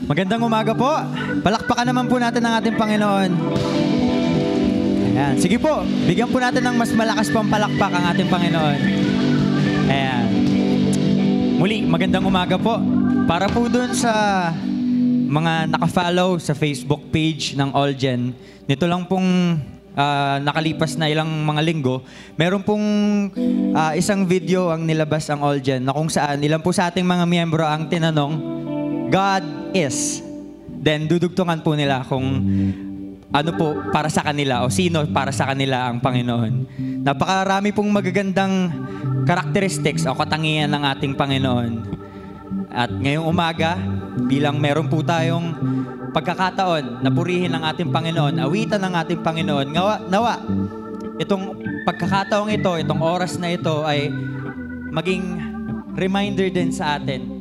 Magandang umaga po. Palakpakan naman po natin ang ating Panginoon. Ayan. Sige po, bigyan po natin ng mas malakas pang palakpak ang ating Panginoon. Ayan. Muli, magandang umaga po. Para po dun sa mga nakafollow sa Facebook page ng Allgen, nito lang pong nakalipas na ilang mga linggo, meron pong isang video ang nilabas ang Allgen na kung saan ilan po sa ating mga miyembro ang tinanong, God is. Then dudugtungan po nila kung ano po para sa kanila o sino para sa kanila ang Panginoon. Napakarami pong magagandang characteristics o katangian ng ating Panginoon. At ngayong umaga, bilang meron po tayong pagkakataon na purihin ang ating Panginoon, awitan ng ating Panginoon, nawa, itong pagkakataong ito, itong oras na ito ay maging reminder din sa atin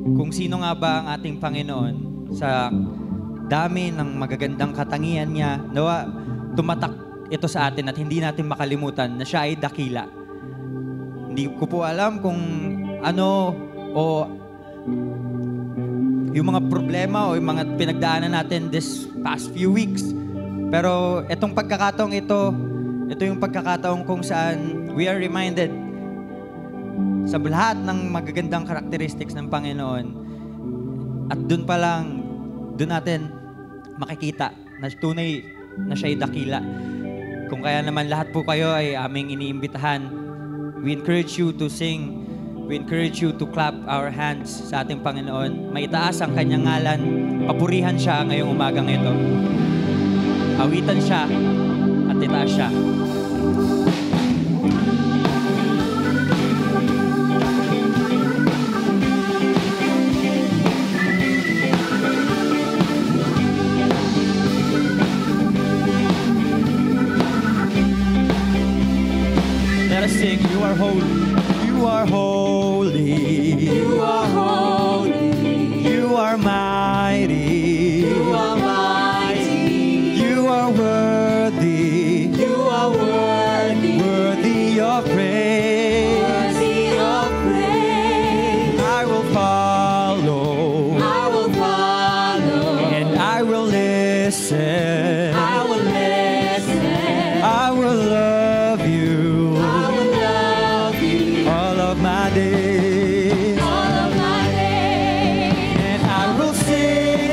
kung sino nga ba ang ating Panginoon sa dami ng magagandang katangian niya. Nawa, tumatak ito sa atin at hindi natin makalimutan na siya ay dakila. Hindi ko po alam kung ano o yung mga problema o yung mga pinagdaanan natin this past few weeks. Pero itong pagkakataong ito yung pagkakataong kung saan we are reminded sa lahat ng magagandang characteristics ng Panginoon. At dun pa lang, dun natin makikita na tunay na siya'y dakila. Kung kaya naman lahat po kayo ay aming iniimbitahan, we encourage you to sing. We encourage you to clap our hands sa ating Panginoon. Maitaas ang kanyang ngalan. Papurihan siya ngayong umagang ito. Awitan siya at itaas siya. Let us sing, you are holy. You are holy. You are holy. You are mighty. You are mighty. You are worthy. You are worthy. Worthy of praise. Worthy of praise. I will follow. I will follow. And I will listen. I will listen. I will love you. I will love you. All of my days. All of my days. And I will sing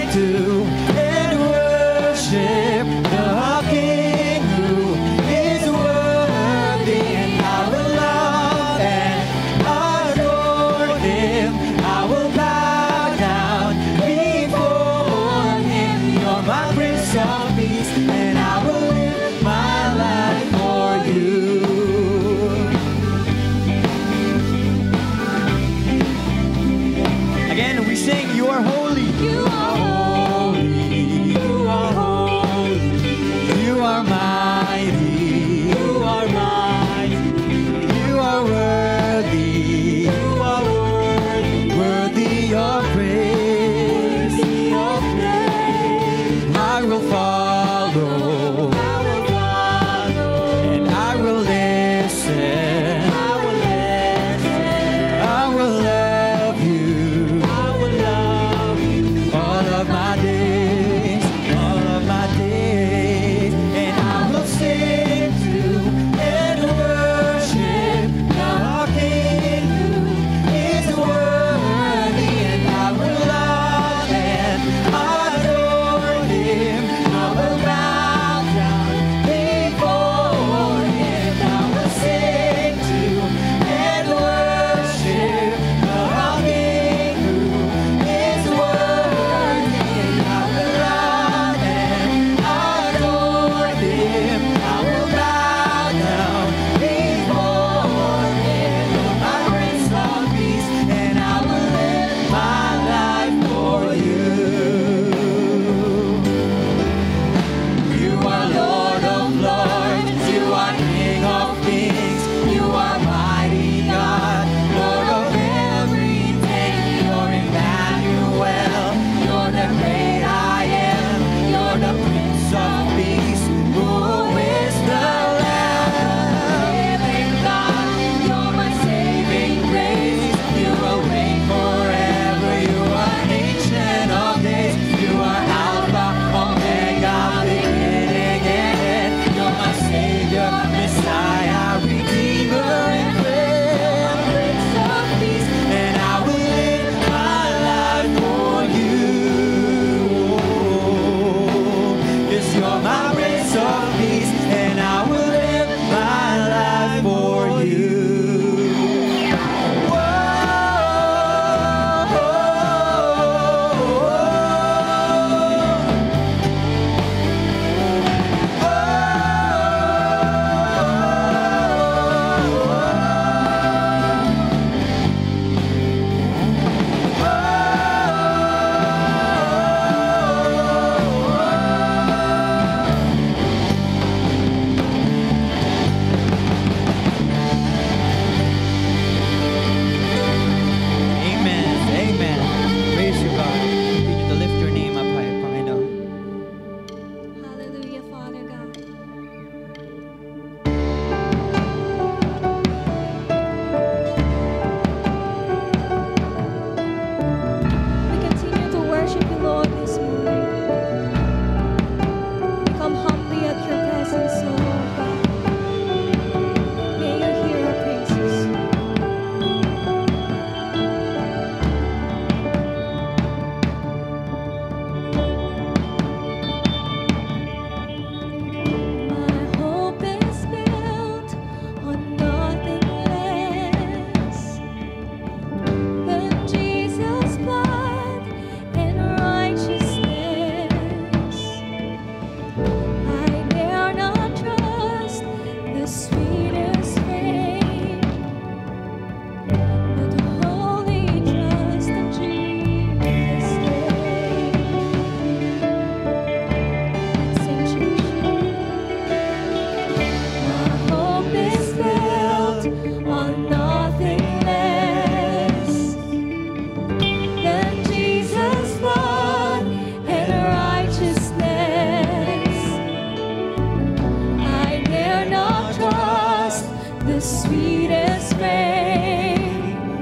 the sweetest rain.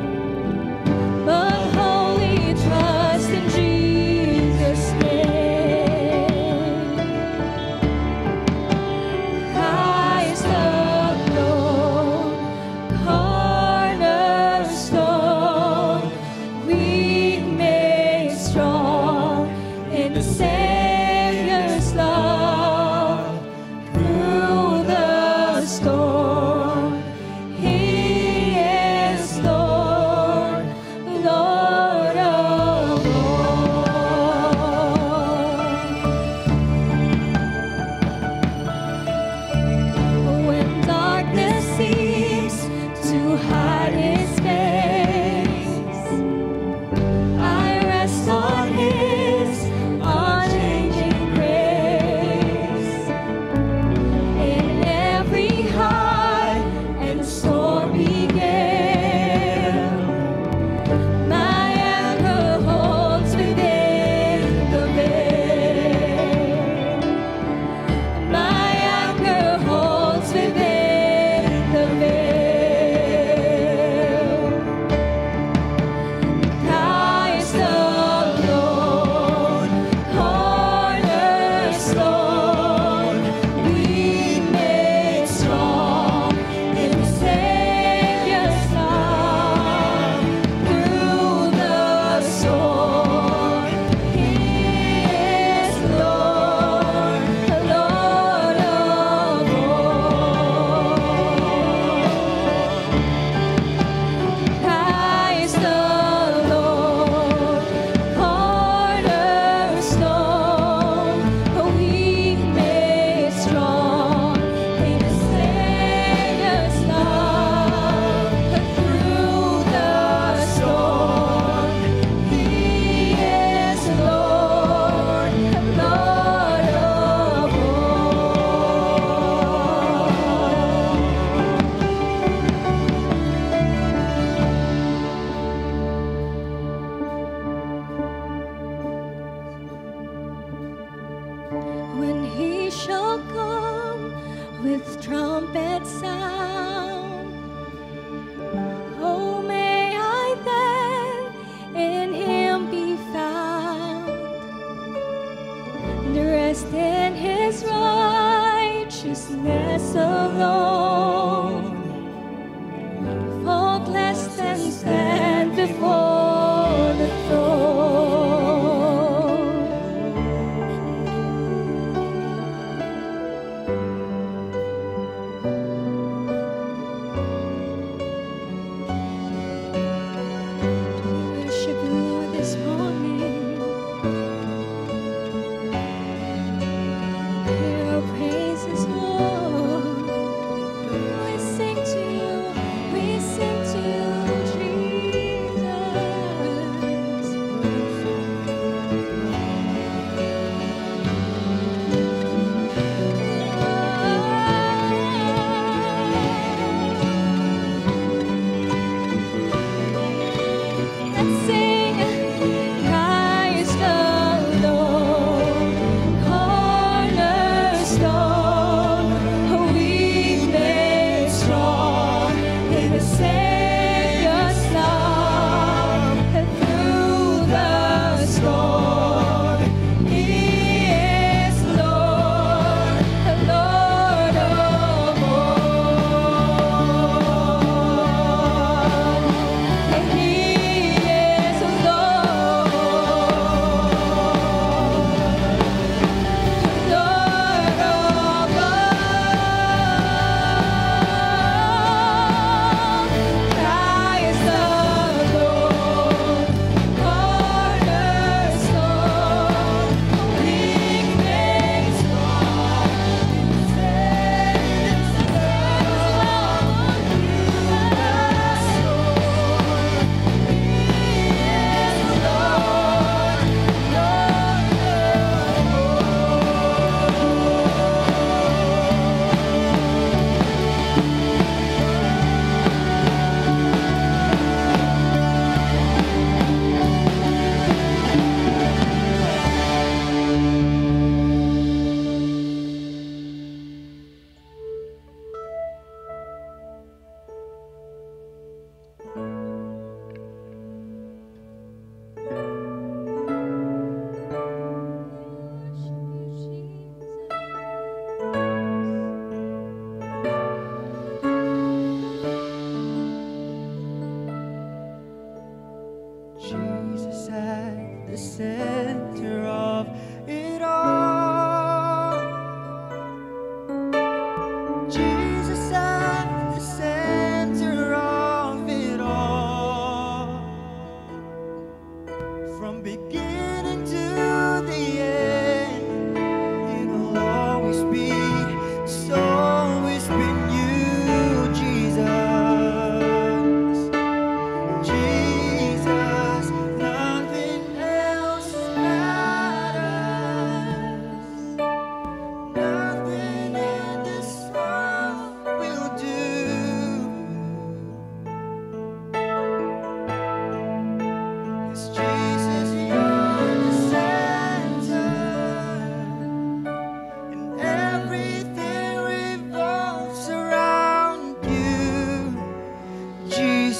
But wholly trust in Jesus' name. Christ alone, cornerstone, weak made strong in the Savior's love. Through the storm, He is Lord, Lord of all. When darkness seems to hide His face, I rest on His unchanging grace. In every high and stormy gale, my anchor holds within the veil. My anchor holds within the veil. Christ alone, cornerstone, weak made strong in the Savior's love. Through the storm, He is Lord, Lord of all.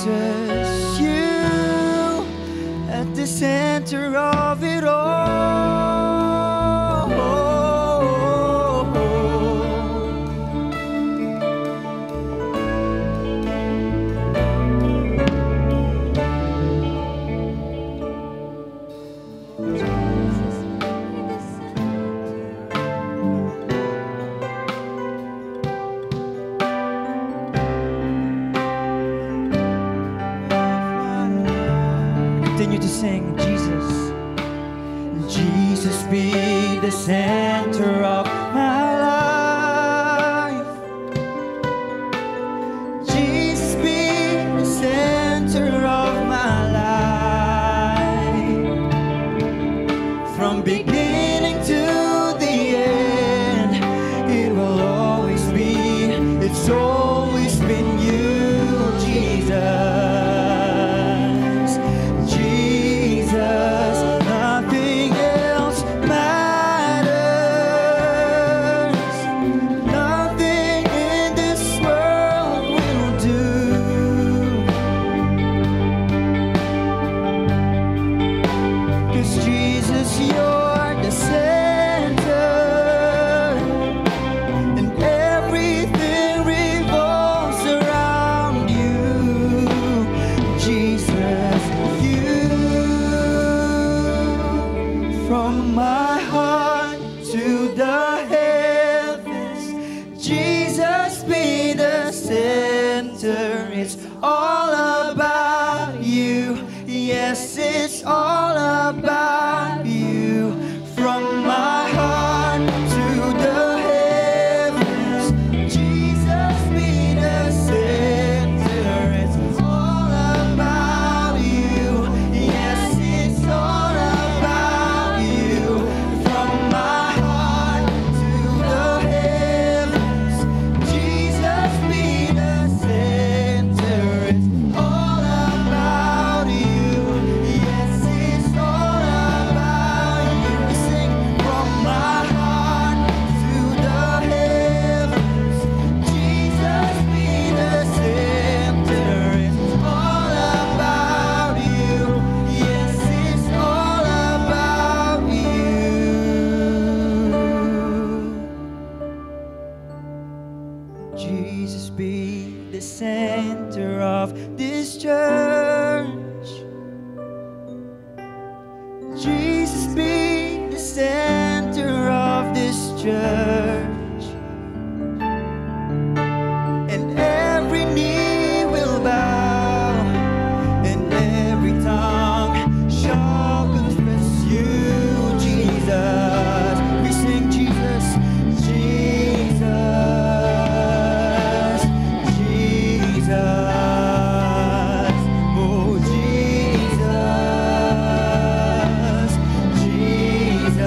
Jesus, you at the center of it all. Continue to sing, Jesus. Jesus be the center of my life. Jesus be the center of my life. From beginning to the end, it will always be, it's always been you, Jesus. From my heart to the heavens, Jesus be the center. It's all about you. Yes, it's all about you. From my heart to the heavens, Jesus be the center. It's all about you. Yes, it's all about you. From my heart to the heavens, Jesus be the center. It's all about you. Yes, it's all about you. We sing from my heart to the heavens, Jesus be the center. It's all about you. Yes, it's all about you. Jesus be the center of this church. Jesus be the center of this church. And every knee will bow, and every tongue shall confess you, Jesus. We sing Jesus, Jesus, Jesus. Oh, Jesus, Jesus,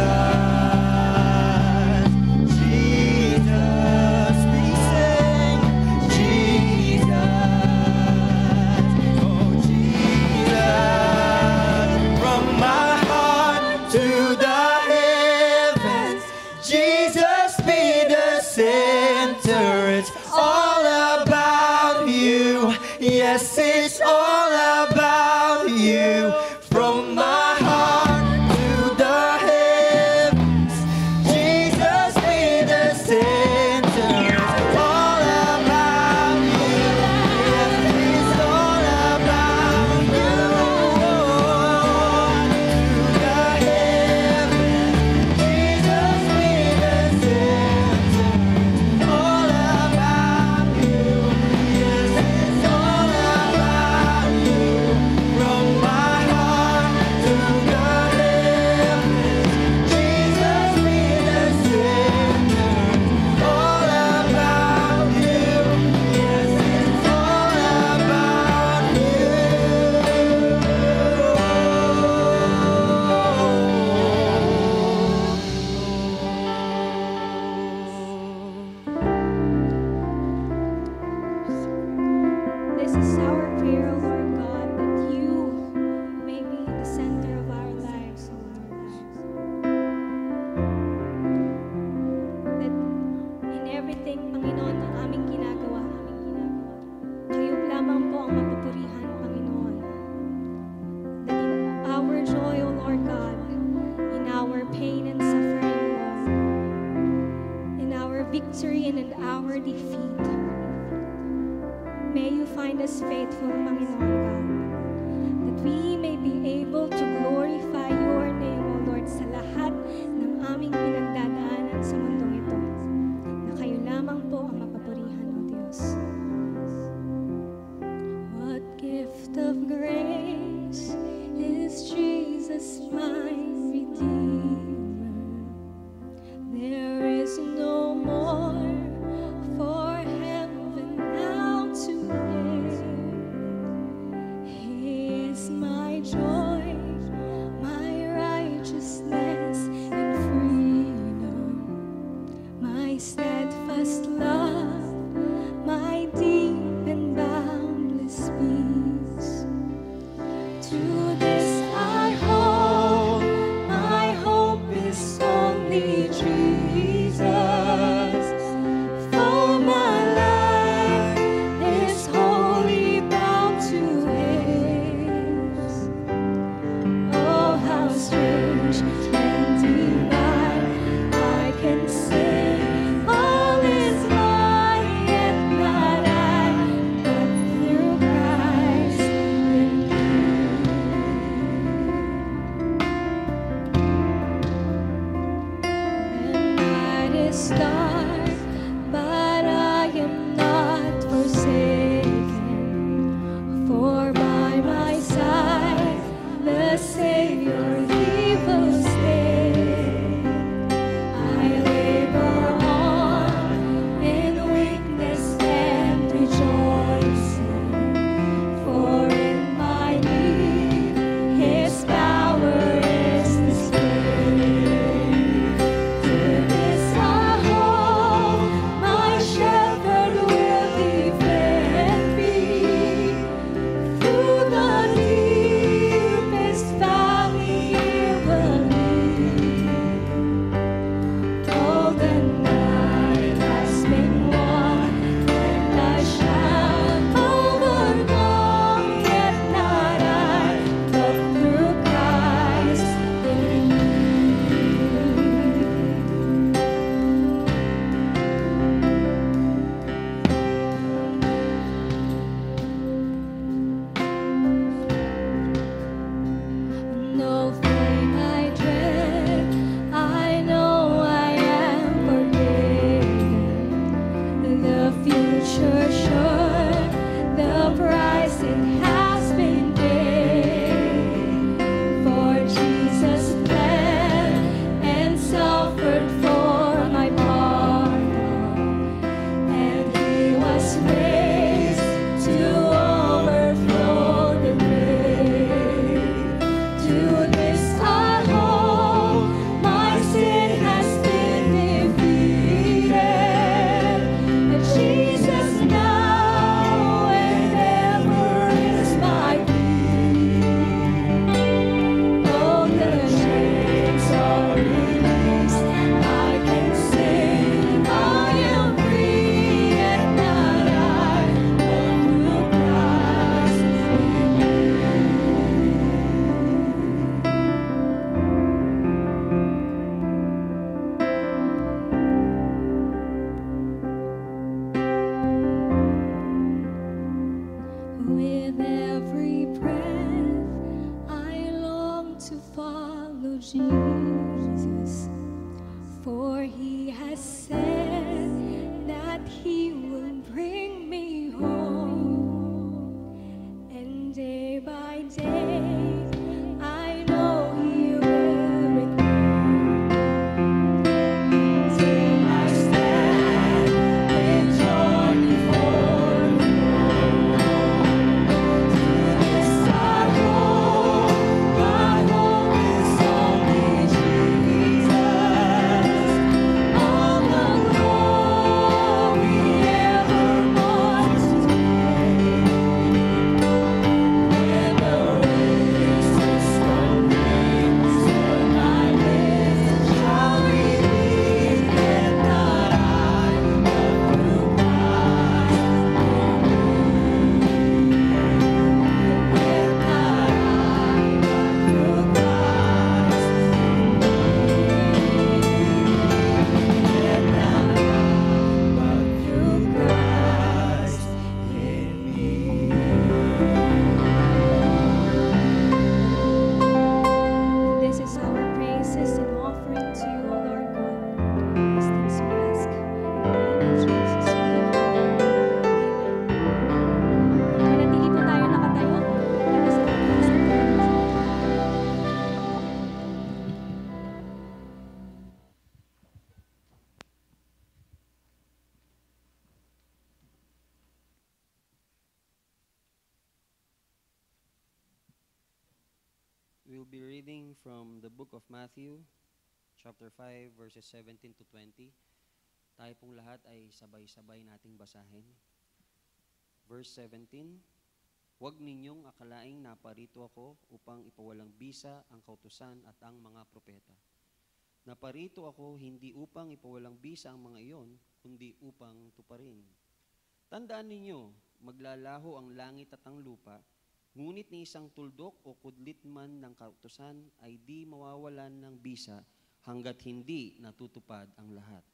Jesus. We sing Jesus, oh, Jesus. From my heart to the heavens, Jesus be the center. It's all about you. Yes, it's all about you. From my heart to the heavens, Jesus be the center. It's all about you. Yes, it's all about you. To the heavens, Jesus be the center. All about you. Yes, it's all about you. From my heart to the heavens, Jesus be the center. All about you. Yes, it's all about This is our prayer, Lord God, that you may be the center of our lives, O Lord. That in everything, Panginoon, ang aming ginagawa, kayo lamang po ang mapupurihan. worthy feet. May you find us faithful, Panginoon God, that we may be able to glorify your name, O Lord, sa lahat ng aming pinagdadaanan sa mundong ito, na kayo lamang po ang mapapurihan, O Diyos. What gift of grace is Jesus, my Redeemer? There is no more for heaven now to give. He is my joy, my righteousness and freedom, my steadfast love, my deep and boundless peace. To this I hold, my hope is only Jesus. For my life is wholly bound to His. Oh, how strange and divine! I can sing all is mine, yet not I, but through Christ in me. The night is dark, but I am not forsaken. For by my side the Savior He will stay. I labor on in weakness and rejoicing, for in my need His power is displayed. To this I hold, my shepherd will defend me. Through the deepest valley He will lead. Oh, the night has been won, and I shall overcome, yet not I, but through Christ in me. No thing I dread, I know I am forgiven. The future sure, the price it has been paid. For Jesus bled and suffered for my pardon, and He was raised to overthrow the grave. To this I hold, my sin has been defeated. And Jesus now and ever is my peace. Oh, the chains are released, I can sing, I am free, and not I, but through Christ in me. With every breath, I long to follow Jesus, for He has said that He will bring me home, and day by day, I know He will return. Till I stand with joy before the throne. To this I hold, my hope is only We'll be reading from the book of Matthew, chapter 5, verses 17 to 20. Tayo pong lahat ay sabay-sabay nating basahin. Verse 17, "Huwag ninyong akalaing naparito ako upang ipawalang bisa ang kautusan at ang mga propeta. Naparito ako hindi upang ipawalang bisa ang mga iyon, kundi upang tuparin. Tandaan ninyo, maglalaho ang langit at ang lupa, ngunit ni isang tuldok o kudlit man ng kautusan ay di mawawalan ng bisa hanggat hindi natutupad ang lahat.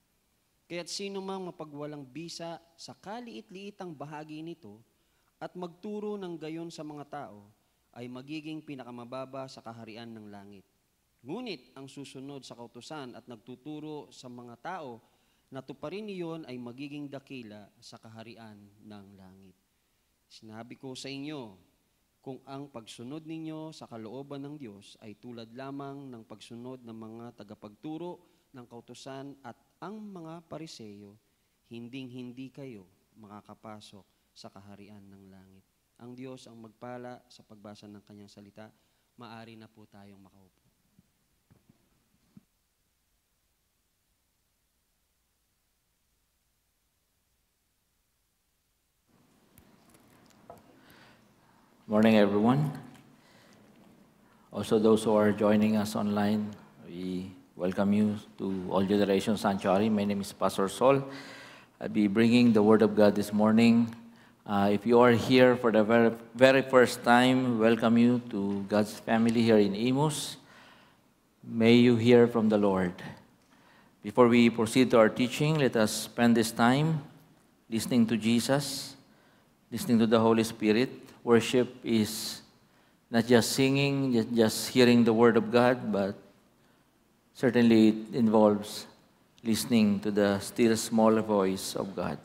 Kaya't sino mang mapagwalang bisa sa kaliit-liitang bahagi nito at magturo ng gayon sa mga tao ay magiging pinakamababa sa kaharian ng langit. Ngunit ang susunod sa kautusan at nagtuturo sa mga tao na tuparin niyon ay magiging dakila sa kaharian ng langit. Sinabi ko sa inyo, kung ang pagsunod ninyo sa kalooban ng Diyos ay tulad lamang ng pagsunod ng mga tagapagturo ng kautusan at ang mga pariseyo, hinding-hindi kayo makakapasok sa kaharian ng langit." Ang Diyos ang magpala sa pagbasa ng kanyang salita. Maari na po tayong makaupo. Morning, everyone. Also, those who are joining us online, we welcome you to All Generation Sanctuary. My name is Pastor Sol. I'll be bringing the Word of God this morning. If you are here for the very first time, welcome you to God's family here in Imus. May you hear from the Lord. Before we proceed to our teaching, let us spend this time listening to Jesus, listening to the Holy Spirit. Worship is not just singing, just hearing the Word of God, but certainly it involves listening to the still small voice of God.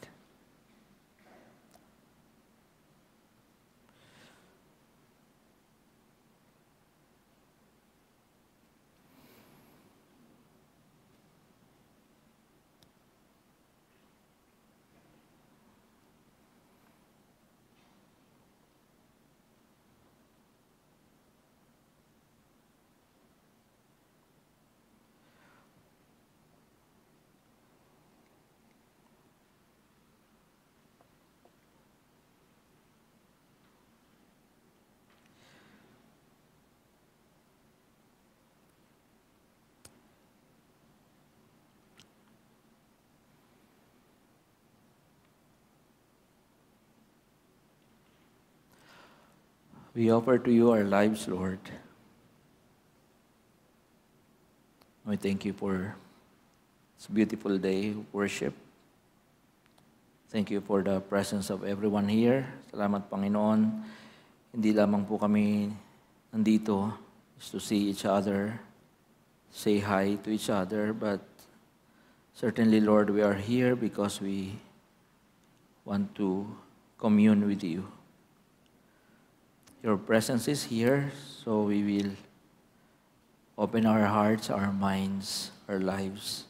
We offer to you our lives, Lord. We thank you for this beautiful day of worship. Thank you for the presence of everyone here. Salamat, Panginoon. Hindi lamang po kami nandito just to see each other, say hi to each other, but certainly, Lord, we are here because we want to commune with you. Your presence is here, so we will open our hearts, our minds, our lives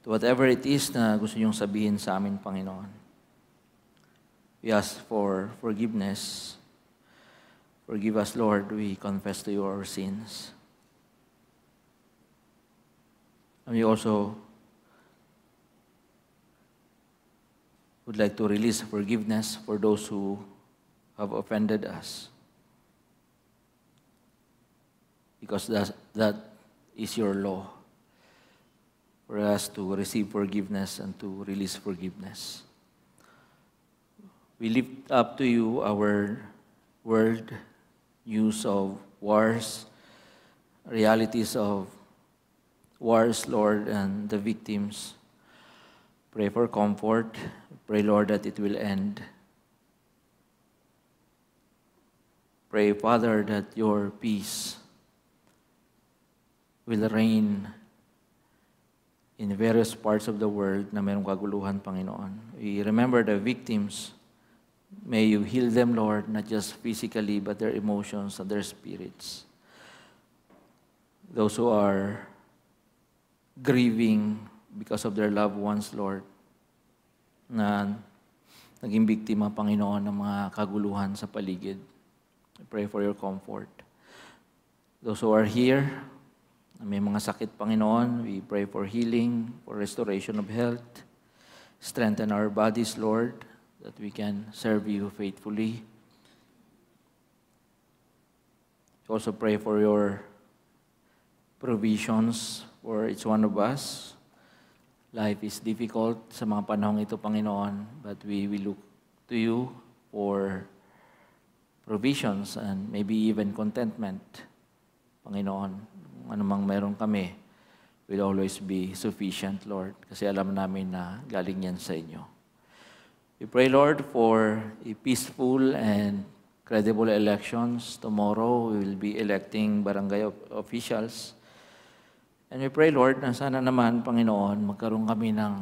to whatever it is na gusto niyong sabihin sa amin, Panginoon. We ask for forgiveness. Forgive us, Lord. We confess to you our sins. And we also would like to release forgiveness for those who have offended us. Because that is your law, for us to receive forgiveness and to release forgiveness. We lift up to you our world news of wars, realities of wars, Lord, and the victims. Pray for comfort. Pray, Lord, that it will end. Pray, Father, that your peace will reign in various parts of the world na mayroong kaguluhan, Panginoon. We remember the victims. May you heal them, Lord, not just physically, but their emotions and their spirits. Those who are grieving because of their loved ones, Lord, na naging biktima, Panginoon, ng mga kaguluhan sa paligid. I pray for your comfort. Those who are here, na may mga sakit, Panginoon, we pray for healing, for restoration of health. Strengthen our bodies, Lord, that we can serve you faithfully. We also pray for your provisions for each one of us. Life is difficult sa mga panahong ito, Panginoon, but we will look to you for provisions and maybe even contentment. Panginoon, anumang meron kami will always be sufficient, Lord, kasi alam namin na galing yan sa inyo. We pray, Lord, for a peaceful and credible elections. Tomorrow, we will be electing barangay officials. And we pray, Lord, na sana naman, Panginoon, magkaroon kami ng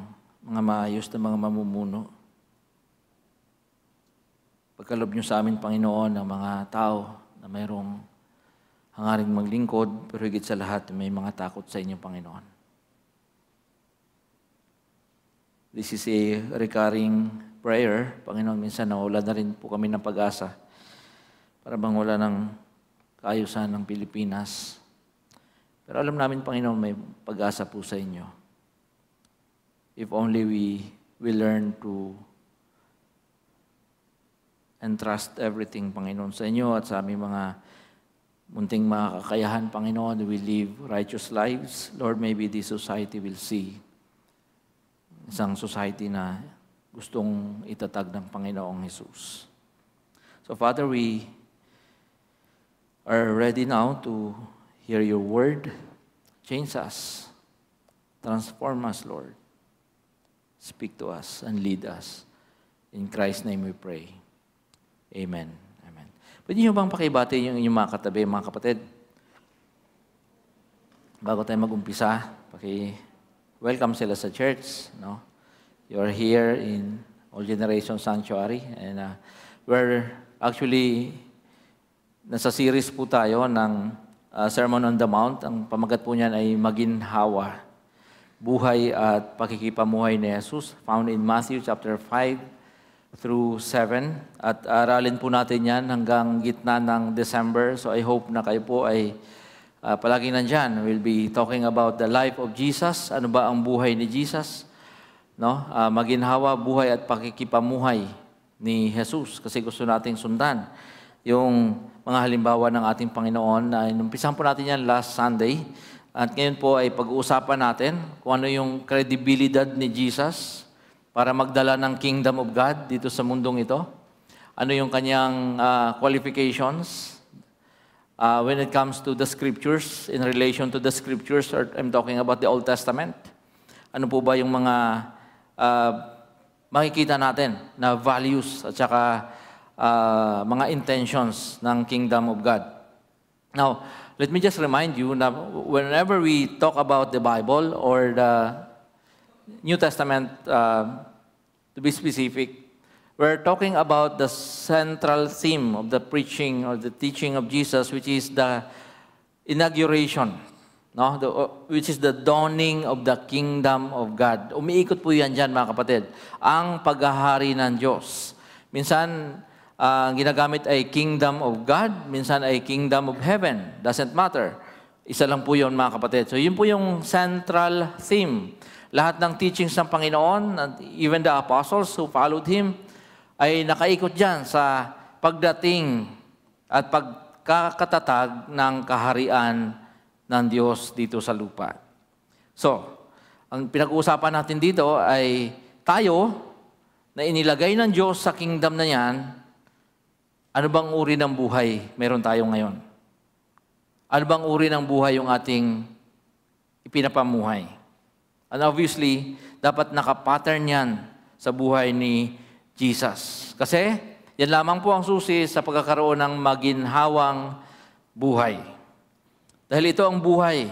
mga maayos na mga mamumuno. Pagkalob niyo sa amin, Panginoon, ng mga tao na mayroong hangaring maglingkod, pero higit sa lahat, may mga takot sa inyo, Panginoon. This is a recurring prayer. Panginoon, minsan nawala na rin po kami ng pag-asa para bang wala ng kaayusan ng Pilipinas. Pero alam namin, Panginoon, may pag-asa po sa inyo. If only we learn to entrust everything, Panginoon, sa inyo at sa aming mga munting mga kakayahan, Panginoon, we live righteous lives. Lord, maybe this society will see isang society na gustong itatag ng Panginoong Jesus. So, Father, we are ready now to hear your word. Change us. Transform us, Lord. Speak to us and lead us. In Christ's name we pray. Amen. Amen. Pwede niyo bang pakibati yung inyong mga katabi, mga kapatid? Bago tayo mag-umpisa, welcome sila sa church. No? You are here in All Generation Sanctuary. And we're actually, nasa series po tayo ng Sermon on the Mount. Ang pamagat po niyan ay Maginhawa, buhay at pakikipamuhay ni Jesus, found in Matthew chapter 5 through 7. At aralin po natin yan hanggang gitna ng December. So I hope na kayo po ay palagi nandyan. We'll be talking about the life of Jesus. Ano ba ang buhay ni Jesus? No? Maginhawa, buhay at pakikipamuhay ni Jesus. Kasi gusto nating sundan yung mga halimbawa ng ating Panginoon. Inumpisan po natin yan last Sunday. At ngayon po ay pag-uusapan natin kung ano yung kredibilidad ni Jesus para magdala ng kingdom of God dito sa mundong ito. Ano yung kanyang qualifications when it comes to the scriptures, in relation to the scriptures, or I'm talking about the Old Testament. Ano po ba yung mga makikita natin na values at saka mga intentions ng kingdom of God. Now, let me just remind you na whenever we talk about the Bible or the New Testament, to be specific, we're talking about the central theme of the preaching or the teaching of Jesus, which is the inauguration, no? Which is the dawning of the kingdom of God. Umiikot po yan dyan, mga kapatid. Ang paghahari ng Diyos. Minsan, ginagamit ay kingdom of God, minsan ay kingdom of heaven. Doesn't matter. Isa lang po yun, mga kapatid. So, yun po yung central theme. Lahat ng teachings ng Panginoon, even the apostles who followed Him, ay nakaikot dyan sa pagdating at pagkakatatag ng kaharian ng Diyos dito sa lupa. So, ang pinag-uusapan natin dito ay tayo na inilagay ng Diyos sa kingdom na yan. Ano bang uri ng buhay meron tayo ngayon? Ano bang uri ng buhay yung ating ipinapamuhay? And obviously, dapat nakapattern yan sa buhay ni Jesus. Kasi, yan lamang po ang susi sa pagkakaroon ng maginhawang buhay. Dahil ito ang buhay.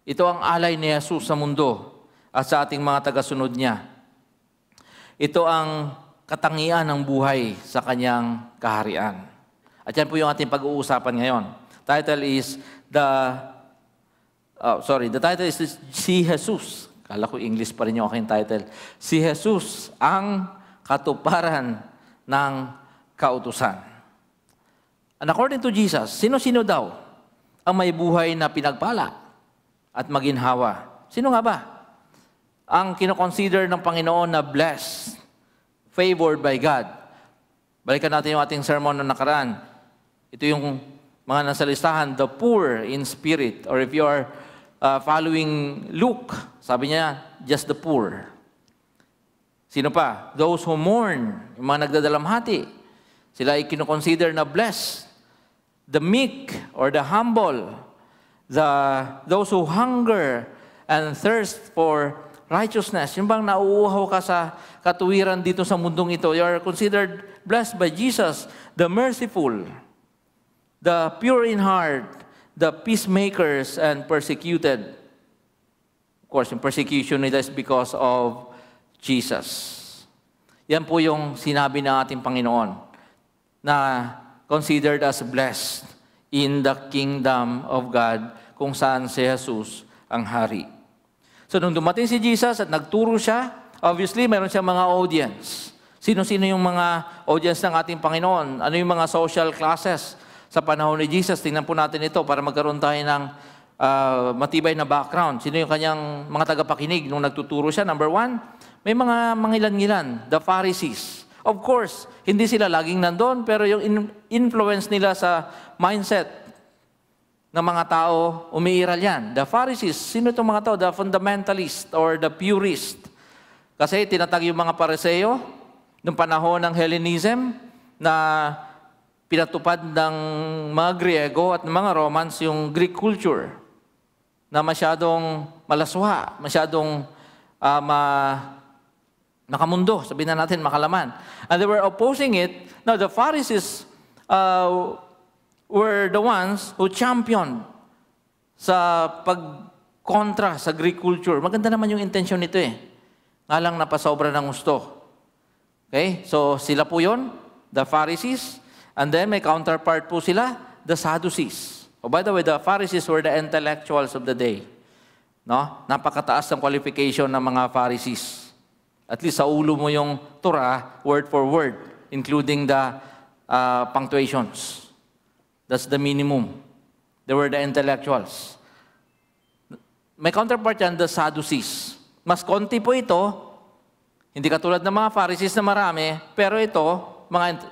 Ito ang alay ni Jesus sa mundo at sa ating mga tagasunod niya. Ito ang katangian ng buhay sa kanyang kaharian. At yan po yung ating pag-uusapan ngayon. The title is Si Jesus. Kala ko English pa rin yung aking title. Si Jesus, ang katuparan ng kautusan. And according to Jesus, sino-sino daw ang may buhay na pinagpala at maginhawa? Sino nga ba ang kinoconsider ng Panginoon na blessed, favored by God? Balikan natin yung ating sermon na nakaraan. Ito yung mga nasa listahan, the poor in spirit. Or if you are following Luke, sabi niya, just the poor. Sino pa? Those who mourn, yung mga nagdadalamhati. Sila ay kinoconsider na blessed. The meek or the humble. Those who hunger and thirst for righteousness. Yung bang nauuhaw ka sa katuwiran dito sa mundong ito. You are considered blessed by Jesus. The merciful. The pure in heart. The peacemakers and persecuted. Of course, yung persecution nila is because of Jesus. Yan po yung sinabi ng ating Panginoon na considered as blessed in the kingdom of God kung saan si Jesus ang hari. So nung dumating si Jesus at nagturo siya, obviously mayroon siyang mga audience. Sino-sino yung mga audience ng ating Panginoon? Ano yung mga social classes sa panahon ni Jesus? Tingnan po natin ito para magkaroon tayo ng matibay na background. Sino yung kanyang mga tagapakinig nung nagtuturo siya? Number one, may mga mangilan-ngilan, the Pharisees. Of course, hindi sila laging nandun, pero yung influence nila sa mindset ng mga tao, umiiral yan. The Pharisees, sino itong mga tao? The fundamentalist or the purist. Kasi tinatag yung mga Pariseo noong panahon ng Hellenism na pinatupad ng mga Griego at ng mga Romans yung Greek culture na masyadong malaswa, masyadong nakamundo, sabihin na natin, makalaman. And they were opposing it. Now, the Pharisees were the ones who championed sa pagkontra sa Greek culture. Maganda naman yung intention nito eh. Nga lang napasobra ng gusto. Okay? So, sila po yun, the Pharisees. And then, may counterpart po sila, the Sadducees. Oh, by the way, the Pharisees were the intellectuals of the day. No? Napakataas ng qualification ng mga Pharisees. At least sa ulo mo yung Torah, word for word, including the punctuations. That's the minimum. They were the intellectuals. May counterpart yan, the Sadducees. Mas konti po ito, hindi katulad ng mga Pharisees na marami, pero ito, mga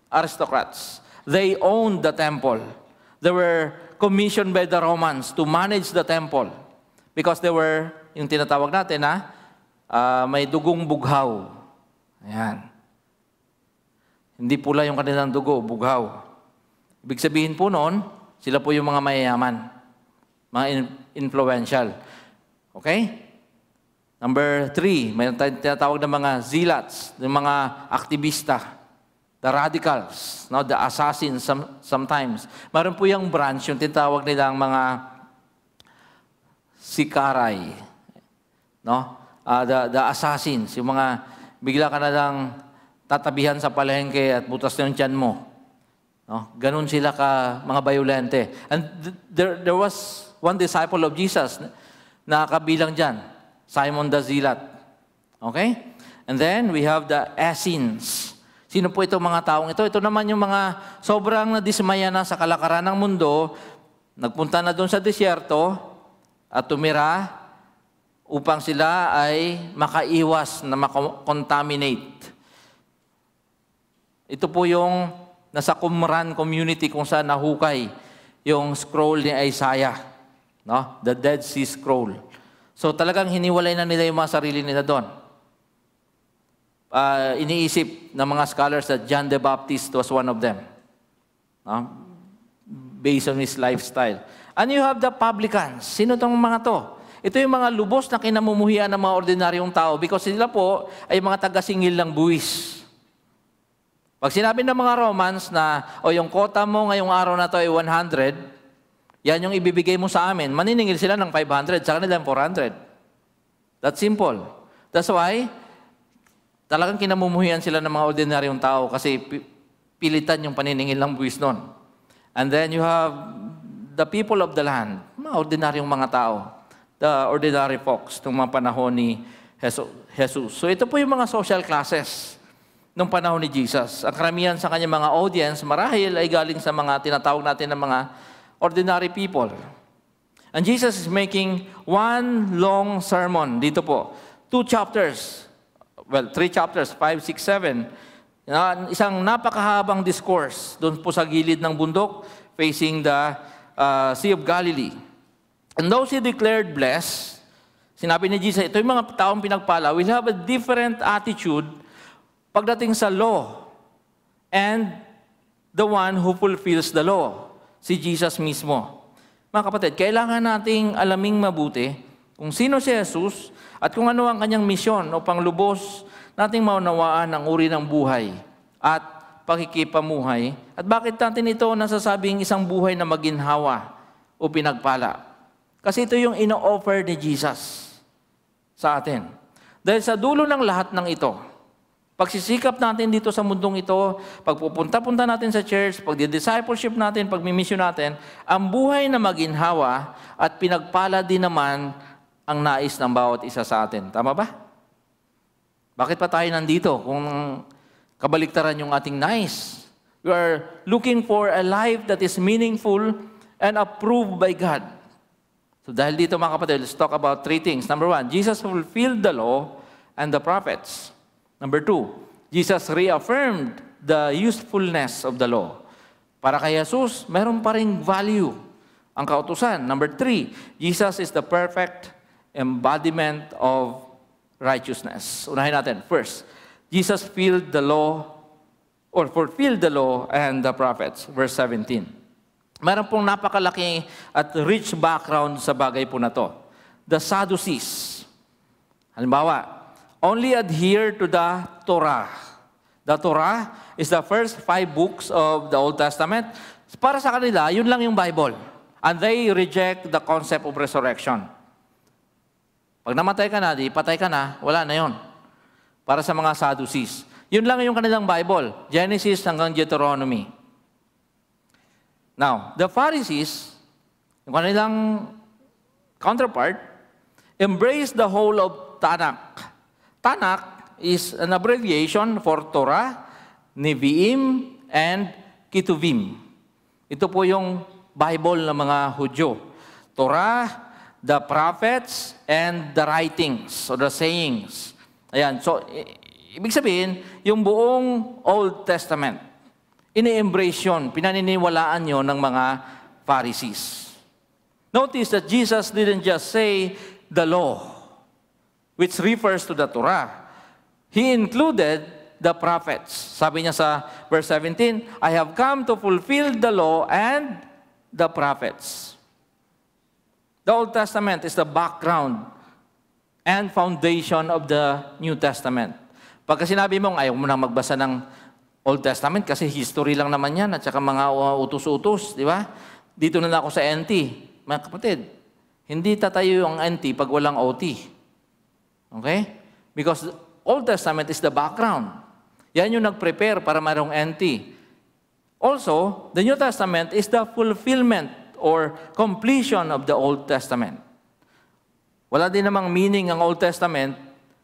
aristocrats. They owned the temple. They were commissioned by the Romans to manage the temple. Because they were, yung tinatawag natin may dugong bughaw. Ayan. Hindi pula yung kanilang dugo, bughaw. Ibig sabihin po noon, sila po yung mga mayayaman. Mga influential. Okay? Number 3, may tinatawag na mga zealots, yung mga aktivista, the radicals, no? The assassins sometimes. Meron po yung branch, yung tinatawag nilang mga sikaray. No? The assassins, yung mga bigla ka na lang tatabihan sa palengke at butas na yung tiyan mo. No? Ganun sila ka, mga violente. And there was one disciple of Jesus na kabilang dyan, Simon the Zealot. Okay? And then we have the Essenes. Sino po itong mga taong ito? Ito naman yung mga sobrang nadismaya na sa kalakaran ng mundo, nagpunta na doon sa disyerto at tumira upang sila ay makaiwas na makontaminate. Ito po yung nasa Qumran community kung saan nahukay yung scroll ni Isaiah, no? The Dead Sea Scroll. So talagang hiniwalay na nila yung mga sarili nila doon. Iniisip ng mga scholars that John the Baptist was one of them, no? Based on his lifestyle. And you have the publicans. Sino itong mga to? Ito yung mga lubos na kinamumuhian ng mga ordinaryong tao because sila po ay mga taga-singil ng buwis. Pag sinabi ng mga Romans na, yung kota mo ngayong araw na to ay 100, yan yung ibibigay mo sa amin. Maniningil sila ng 500, sa kanila 400. That's simple. That's why, talagang kinamumuhian sila ng mga ordinaryong tao kasi pilitan yung paniningil ng buwis nun. And then you have the people of the land, mga ordinaryong mga tao. The ordinary folks ng mga panahon ni Jesus. So ito po yung mga social classes nung panahon ni Jesus. Ang karamihan sa kanyang mga audience, marahil ay galing sa mga tinatawag natin ng mga ordinary people. And Jesus is making one long sermon. Dito po, 2 chapters. Well, 3 chapters, 5, 6, 7. Isang napakahabang discourse doon po sa gilid ng bundok facing the Sea of Galilee. And those he declared blessed, sinabi ni Jesus, ito yung mga taong pinagpala, will have a different attitude pagdating sa law and the one who fulfills the law, si Jesus mismo. Mga kapatid, kailangan nating alaming mabuti kung sino si Jesus at kung ano ang kanyang misyon upang lubos nating maunawaan ang uri ng buhay at pakikipamuhay at bakit natin ito nasasabing isang buhay na maginhawa o pinagpala. Kasi ito yung ino-offer ni Jesus sa atin. Dahil sa dulo ng lahat ng ito, pagsisikap natin dito sa mundong ito, pagpupunta-punta natin sa church, pagdi-discipleship natin, pagmimisyon natin, ang buhay na maginhawa at pinagpala din naman ang nais ng bawat isa sa atin. Tama ba? Bakit pa tayo nandito kung kabaliktaran yung ating nais? We are looking for a life that is meaningful and approved by God. So dahil dito mga kapatid, let's talk about 3 things. Number 1, Jesus fulfilled the law and the prophets. Number 2, Jesus reaffirmed the usefulness of the law. Para kay Jesus, meron pa ring value ang kautusan. Number 3, Jesus is the perfect embodiment of righteousness. Unahin natin. First, Jesus fulfilled the law and the prophets. Verse 17. Meron pong napakalaki at rich background sa bagay po na to. The Sadducees. Halimbawa, only adhere to the Torah. The Torah is the first 5 books of the Old Testament. Para sa kanila, yun lang yung Bible. And they reject the concept of resurrection. Pag namatay ka na, di patay ka na, wala na yun. Para sa mga Sadducees. Yun lang yung kanilang Bible. Genesis hanggang Deuteronomy. Now, the Pharisees, yung kanilang counterpart, embrace the whole of Tanakh. Tanakh is an abbreviation for Torah, Nevi'im, and Ketuvim. Ito po yung Bible ng mga Hudyo. Torah, the prophets, and the writings, or the sayings. Ayan, so, ibig sabihin, yung buong Old Testament, ini-embrace yun, pinaniniwalaan yun ng mga Pharisees. Notice that Jesus didn't just say the law, which refers to the Torah. He included the prophets. Sabi niya sa verse 17, I have come to fulfill the law and the prophets. The Old Testament is the background and foundation of the New Testament. Pagka sinabi mong ayaw mo nang magbasa ng Old Testament kasi history lang naman yan at saka mga utos-utos, di ba? Dito na ako sa NT. Mga kapatid, hindi tatayo yung NT pag walang OT. Okay? Because the Old Testament is the background. Yan yung nag-prepare para mayroong NT. Also, the New Testament is the fulfillment or completion of the Old Testament. Wala din namang meaning ang Old Testament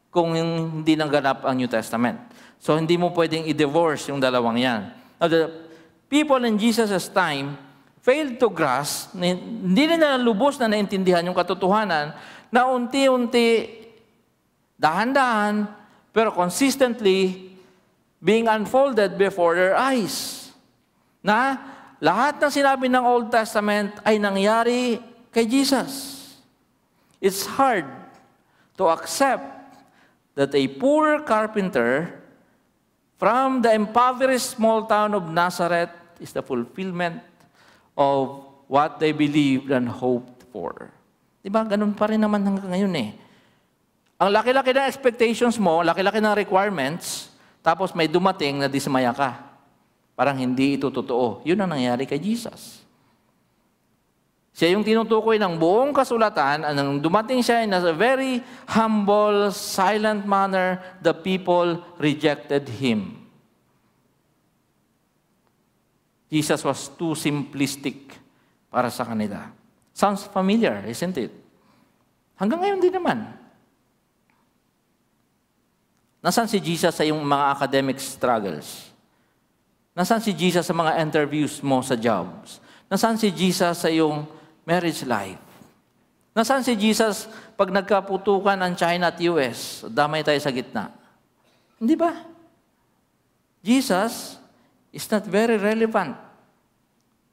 kung hindi naganap ang New Testament. So, hindi mo pwedeng i-divorce yung dalawang yan. Now, the people in Jesus' time failed to grasp, hindi nila lubos na naintindihan yung katotohanan na unti-unti, dahan-dahan, pero consistently being unfolded before their eyes. Na lahat ng sinabi ng Old Testament ay nangyari kay Jesus. It's hard to accept that a poor carpenter from the impoverished small town of Nazareth is the fulfillment of what they believed and hoped for. Diba? Ganun pa rin naman hanggang ngayon eh. Ang laki-laki ng expectations mo, laki-laki ng requirements, tapos may dumating na dismaya ka. Parang hindi ito totoo. Yun ang nangyari kay Jesus. Siya yung tinutukoy ng buong kasulatan, at nang dumating siya in a very humble, silent manner, the people rejected Him. Jesus was too simplistic para sa kanila. Sounds familiar, isn't it? Hanggang ngayon din naman. Nasaan si Jesus sa iyong mga academic struggles? Nasaan si Jesus sa mga interviews mo sa jobs? Nasaan si Jesus sa iyong marriage life? Nasaan si Jesus pag nagkaputukan ang China at US? Damay tayo sa gitna. Hindi ba? Jesus is not very relevant.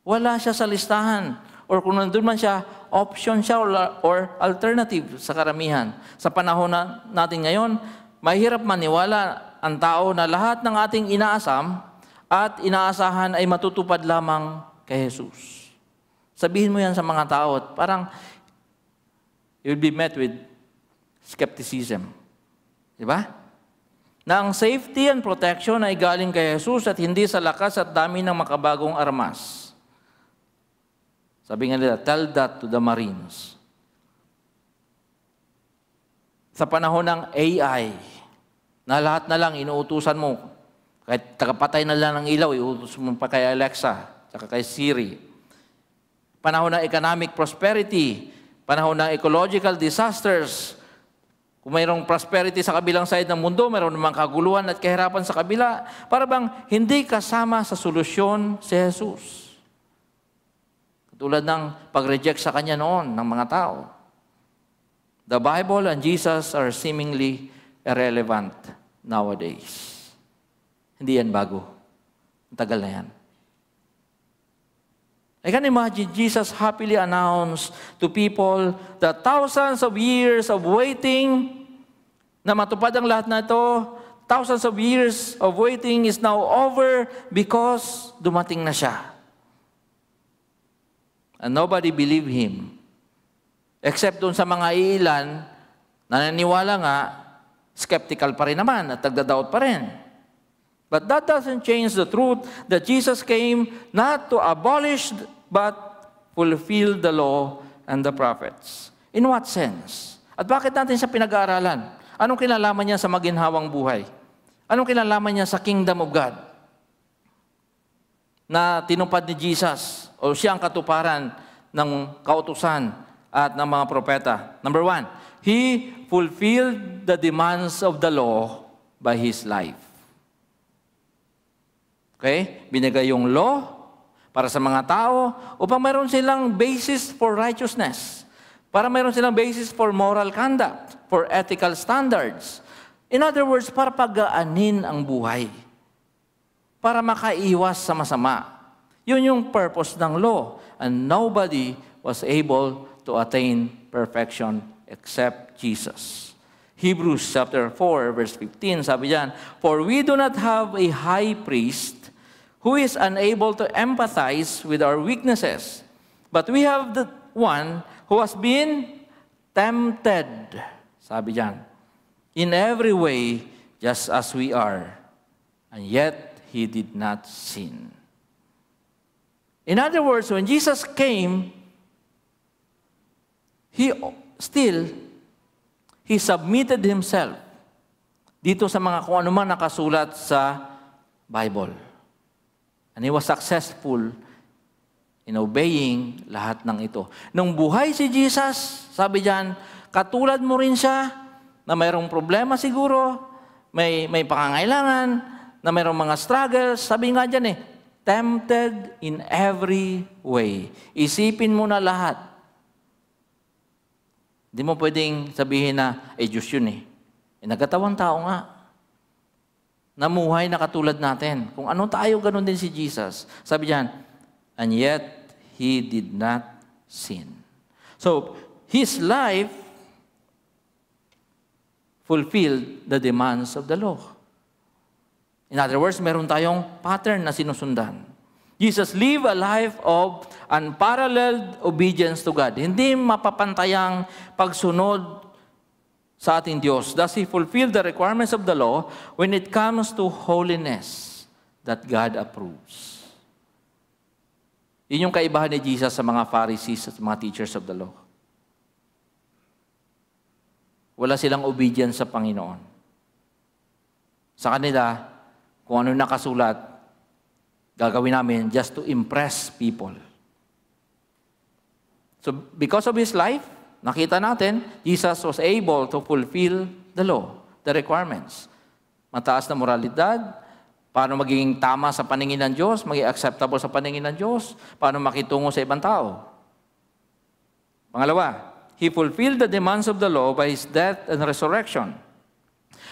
Wala siya sa listahan. Or kung nandun man siya, option siya or alternative sa karamihan. Sa panahon natin ngayon, mahirap maniwala ang tao na lahat ng ating inaasam at inaasahan ay matutupad lamang kay Jesus. Sabihin mo yan sa mga tao at parang you'll be met with skepticism. Di ba? Na ang safety and protection ay galing kay Jesus at hindi sa lakas at dami ng makabagong armas. Sabi nga nila, tell that to the Marines. Sa panahon ng AI, na lahat na lang inuutusan mo, kahit tagapatay na lang ng ilaw, iutos mo pa kay Alexa, saka kay Siri. Panahon ng economic prosperity, panahon ng ecological disasters, kung mayroong prosperity sa kabilang side ng mundo, mayroon namang kaguluhan at kahirapan sa kabila, para bang hindi kasama sa solusyon si Jesus. Tulad ng pag-reject sa kanya noon ng mga tao. The Bible and Jesus are seemingly irrelevant nowadays. Hindi yan bago. Ang tagal na yan. I can imagine Jesus happily announced to people that thousands of years of waiting na matupad ang lahat na ito, thousands of years of waiting is now over because dumating na siya. And nobody believed him. Except doon sa mga ilan na naniniwala nga, skeptical pa rin naman at nagda-doubt pa rin. But that doesn't change the truth that Jesus came not to abolish but fulfill the law and the prophets. In what sense? At bakit natin siya pinag-aaralan? Anong kinalaman niya sa maginhawang buhay? Anong kinalaman niya sa kingdom of God? Na tinupad ni Jesus o siya ang katuparan ng kautusan at ng mga propeta. Number 1, He fulfilled the demands of the law by His life. Okay? Binigay yung law para sa mga tao upang mayroon silang basis for righteousness. Para mayroon silang basis for moral conduct, for ethical standards. In other words, para pagaanin ang buhay. Para makaiwas sa masama. Yun yung purpose ng law. And nobody was able to attain perfection except Jesus. Hebrews chapter 4, verse 15, sabi diyan, for we do not have a high priest who is unable to empathize with our weaknesses, but we have the one who has been tempted, sabi diyan, in every way just as we are, and yet he did not sin. In other words, when Jesus came, He submitted Himself dito sa mga kung ano man nakasulat sa Bible. And He was successful in obeying lahat ng ito. Nung buhay si Jesus, sabi diyan, katulad mo rin siya na mayroong problema siguro, may pangangailangan, na mayroong mga struggles, sabi nga diyan tempted in every way. Isipin mo na lahat. Hindi mo pwedeng sabihin na, Diyos yun nagkatawang tao nga. Namuhay na katulad natin. Kung ano tayo, ganun din si Jesus. Sabi diyan, and yet, He did not sin. So, His life fulfilled the demands of the law. In other words, meron tayong pattern na sinusundan. Jesus lived a life of unparalleled obedience to God. Hindi mapapantayang pagsunod sa ating Diyos. Thus, He fulfilled the requirements of the law when it comes to holiness that God approves. Yun yung kaibahan ni Jesus sa mga Pharisees at mga teachers of the law. Wala silang obedience sa Panginoon. Sa kanila, kung ano nakasulat, gagawin namin just to impress people. So, because of His life, nakita natin, Jesus was able to fulfill the law, the requirements. mataas na moralidad, paano magiging tama sa paningin ng Diyos, maging acceptable sa paningin ng Diyos, paano makitungo sa ibang tao. Pangalawa, He fulfilled the demands of the law by His death and resurrection.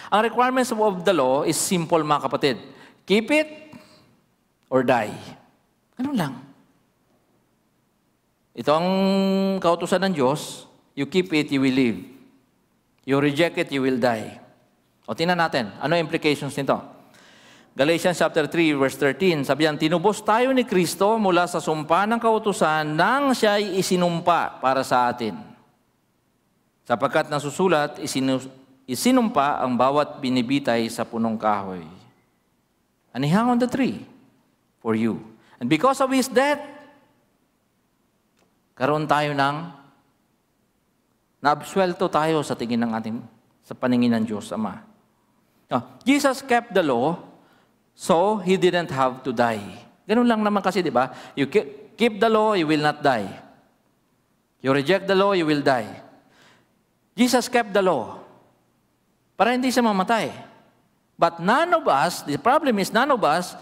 Ang requirements of the law is simple, mga kapatid. Keep it or die. Ganun lang. Ito ang kautusan ng Diyos. You keep it, you will live. You reject it, you will die. O tingnan natin, ano implications nito? Galatians chapter 3, verse 13, sabi yan, tinubos tayo ni Kristo mula sa sumpa ng kautusan nang siya ay isinumpa para sa atin. Sapagkat nasusulat, isinumpa ang bawat binibitay sa punong kahoy. And He hung on the tree for you. And because of His death, karoon tayo naabsuelto tayo sa tingin ng sa paningin ng Diyos Ama. Now, Jesus kept the law, so He didn't have to die. Ganun lang naman kasi, di ba? You keep the law, you will not die. You reject the law, you will die. Jesus kept the law para hindi siya mamatay. But none of us, the problem is none of us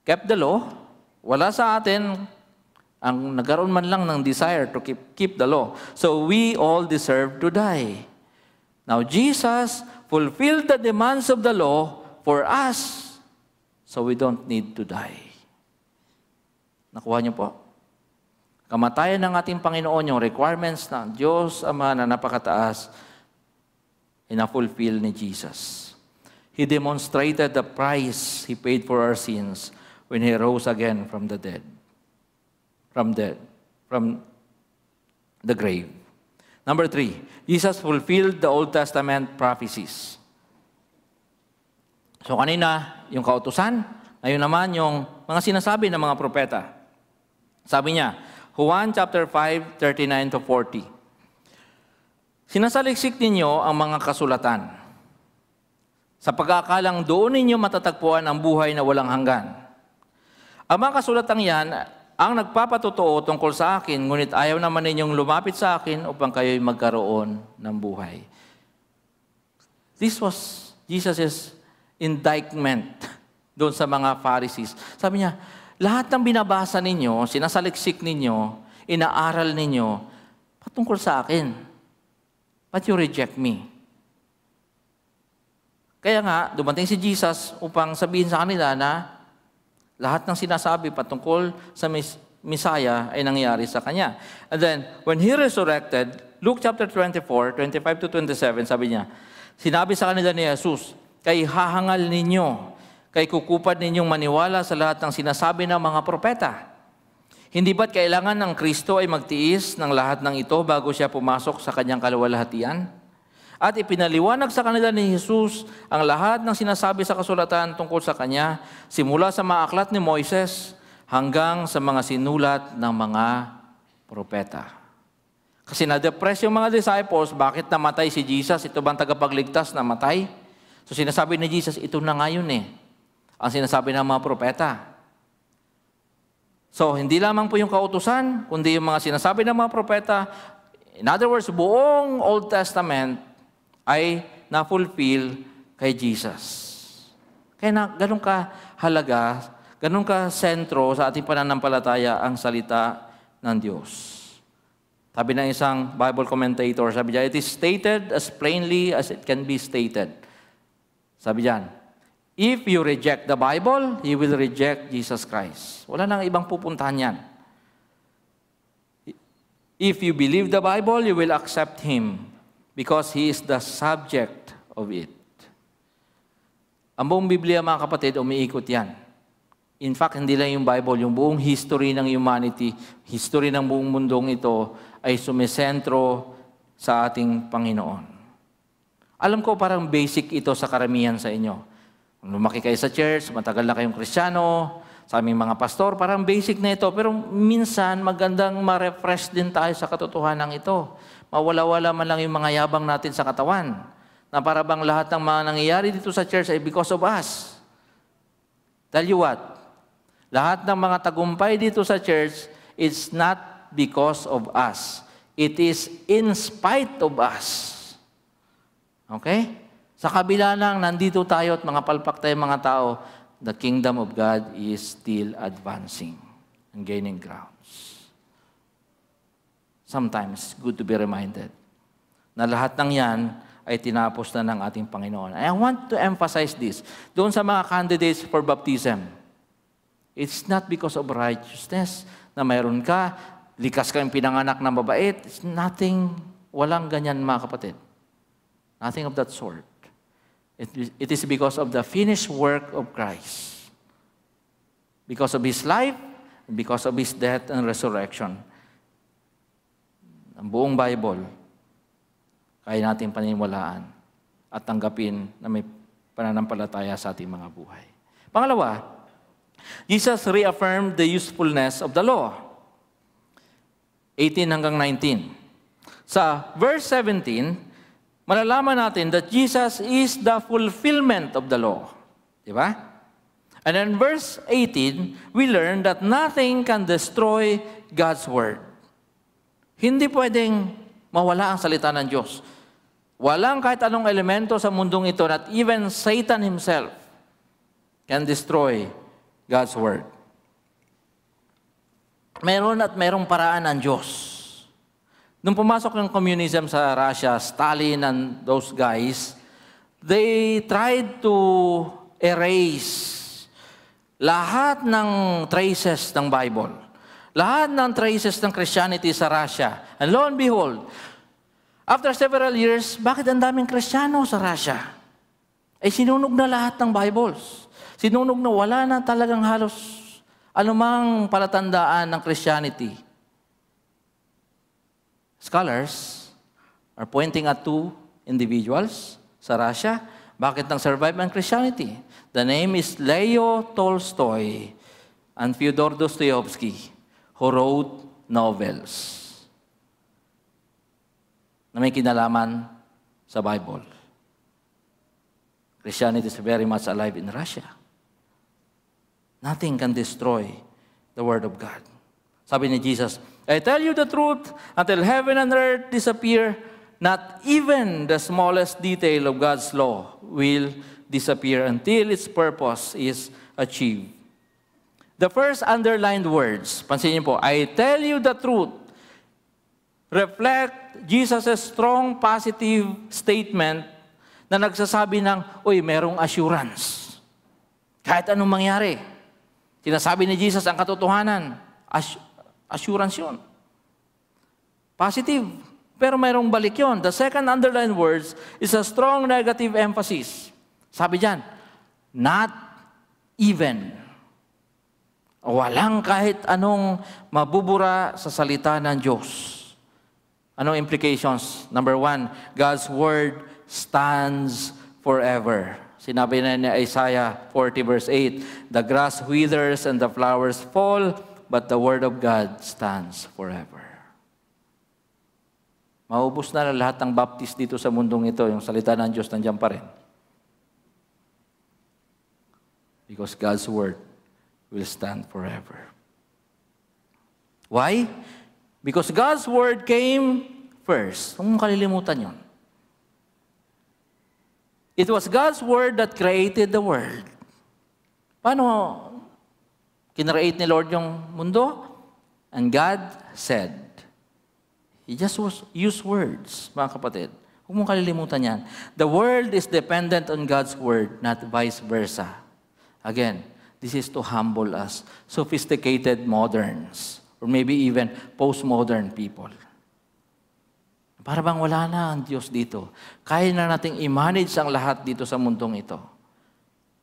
kept the law. Wala sa atin ang nagkaroon man lang ng desire to keep the law. So we all deserve to die. Now Jesus fulfilled the demands of the law for us, so we don't need to die. Nakuha niyo po? Kamatayan ng ating Panginoon, yung requirements ng Diyos Ama na napakataas, ina-fulfill ni Jesus. He demonstrated the price He paid for our sins when He rose again from the dead. From the grave. Number 3, Jesus fulfilled the Old Testament prophecies. So kanina, yung kautusan, ngayon naman yung mga sinasabi ng mga propeta. Sabi niya, Juan chapter 5, 39 to 40. Sinasaliksik ninyo ang mga kasulatan. Sa pag-aakalang doon ninyo matatagpuan ang buhay na walang hanggan. Ang mga kasulatang yan, ang nagpapatotoo tungkol sa akin, ngunit ayaw naman ninyong lumapit sa akin upang kayo'y magkaroon ng buhay. This was Jesus' indictment doon sa mga Pharisees. Sabi niya, lahat ng binabasa ninyo, sinasaliksik ninyo, inaaral ninyo, patungkol sa akin. But you reject me. Kaya nga, dumating si Jesus upang sabihin sa kanila na lahat ng sinasabi patungkol sa Messiah ay nangyari sa Kanya. And then, when He resurrected, Luke chapter 24, 25 to 27, sabi niya, sinabi sa kanila ni Jesus, kay hahangal ninyo, kay kukupad ninyong maniwala sa lahat ng sinasabi ng mga propeta. Hindi ba't kailangan ng Kristo ay magtiis ng lahat ng ito bago siya pumasok sa Kanyang kaluwalhatian? At ipinaliwanag sa kanila ni Jesus ang lahat ng sinasabi sa kasulatan tungkol sa Kanya, simula sa mga aklat ni Moises hanggang sa mga sinulat ng mga propeta. Kasi na-depress yung mga disciples, bakit namatay si Jesus? Ito bang tagapagligtas na matay? So sinasabi ni Jesus, ito na nga yun ang sinasabi ng mga propeta. So hindi lamang po yung kautusan, kundi yung mga sinasabi ng mga propeta. In other words, buong Old Testament ay na-fulfill kay Jesus. Kaya ganun ka halaga, ganun ka sentro sa ating pananampalataya ang salita ng Diyos. Sabi ng isang Bible commentator, sabi niya, it is stated as plainly as it can be stated. Sabi niyan, if you reject the Bible, you will reject Jesus Christ. Wala nang ibang pupuntahan yan. If you believe the Bible, you will accept Him because He is the subject of it. Ang buong Biblia, mga kapatid, umiikot yan. In fact, hindi lang yung Bible, yung buong history ng humanity, history ng buong mundong ito ay sumisentro sa ating Panginoon. Alam ko parang basic ito sa karamihan sa inyo. Kung lumaki kayo sa church, matagal na kayong Kristiyano, sa aming mga pastor, parang basic na ito. Pero minsan, magandang ma-refresh din tayo sa katotohanan ito. Mawala-wala man lang yung mga yabang natin sa katawan. Na para bang lahat ng mga nangyayari dito sa church ay because of us. Tell you what, lahat ng mga tagumpay dito sa church, it's not because of us. It is in spite of us. Okay? Sa kabila ng nandito tayo at mga palpak tayong mga tao, the kingdom of God is still advancing and gaining grounds. Sometimes, good to be reminded na lahat ng yan ay tinapos na ng ating Panginoon. I want to emphasize this. Doon sa mga candidates for baptism, it's not because of righteousness na mayroon ka, likas kang pinanganak na mabait. It's nothing, walang ganyan mga kapatid. Nothing of that sort. It is because of the finished work of Christ. Because of His life, and because of His death and resurrection. Ang buong Bible, kaya natin paniniwalaan at tanggapin na may pananampalataya sa ating mga buhay. Pangalawa, Jesus reaffirmed the usefulness of the law. 18 hanggang 19. Sa verse 17, malalaman natin that Jesus is the fulfillment of the law. Di ba? And in verse 18, we learn that nothing can destroy God's word. Hindi pwedeng mawala ang salita ng Diyos. Walang kahit anong elemento sa mundong ito, not even Satan himself can destroy God's word. Meron at merong paraan ng Diyos. Nung pumasok yung communism sa Russia, Stalin and those guys, they tried to erase lahat ng traces ng Bible. Lahat ng traces ng Christianity sa Russia. And lo and behold, after several years, bakit ang daming Kristiyano sa Russia? Eh sinunog na lahat ng Bibles. Sinunog na wala na talagang halos anumang palatandaan ng Christianity. Scholars are pointing at two individuals sa Russia. Bakit nang survive ang Christianity? The name is Leo Tolstoy and Fyodor Dostoevsky, who wrote novels na may kinalaman sa Bible. Christianity is very much alive in Russia. Nothing can destroy the Word of God. Sabi ni Jesus, I tell you the truth, until heaven and earth disappear, not even the smallest detail of God's law will disappear until its purpose is achieved. The first underlined words, pansinin po, I tell you the truth, reflect Jesus' strong positive statement na nagsasabi ng, uy, merong assurance. Kahit anong mangyari. Sinasabi ni Jesus ang katotohanan. Assurance yun. Positive. Pero mayroong balik yun. The second underlined words is a strong negative emphasis. Sabi dyan, not even. Walang kahit anong mabubura sa salita ng Diyos. Anong implications? Number one, God's Word stands forever. Sinabi na ni Isaiah 40 verse 8, the grass withers and the flowers fall, but the Word of God stands forever. Maubos na lahat ng baptist dito sa mundong ito, yung salita ng Diyos nandiyan pa rin. Because God's Word will stand forever. Why? Because God's Word came first. Huwag mong kalilimutan yun. It was God's Word that created the world. Paano kinreate ni Lord yung mundo? And God said, He just used words, mga kapatid. Huwag mong kalilimutan yan. The world is dependent on God's Word, not vice versa. Again, this is to humble us, sophisticated moderns, or maybe even postmodern people. Para bang wala na ang Diyos dito. Kaya na nating i-manage ang lahat dito sa mundong ito.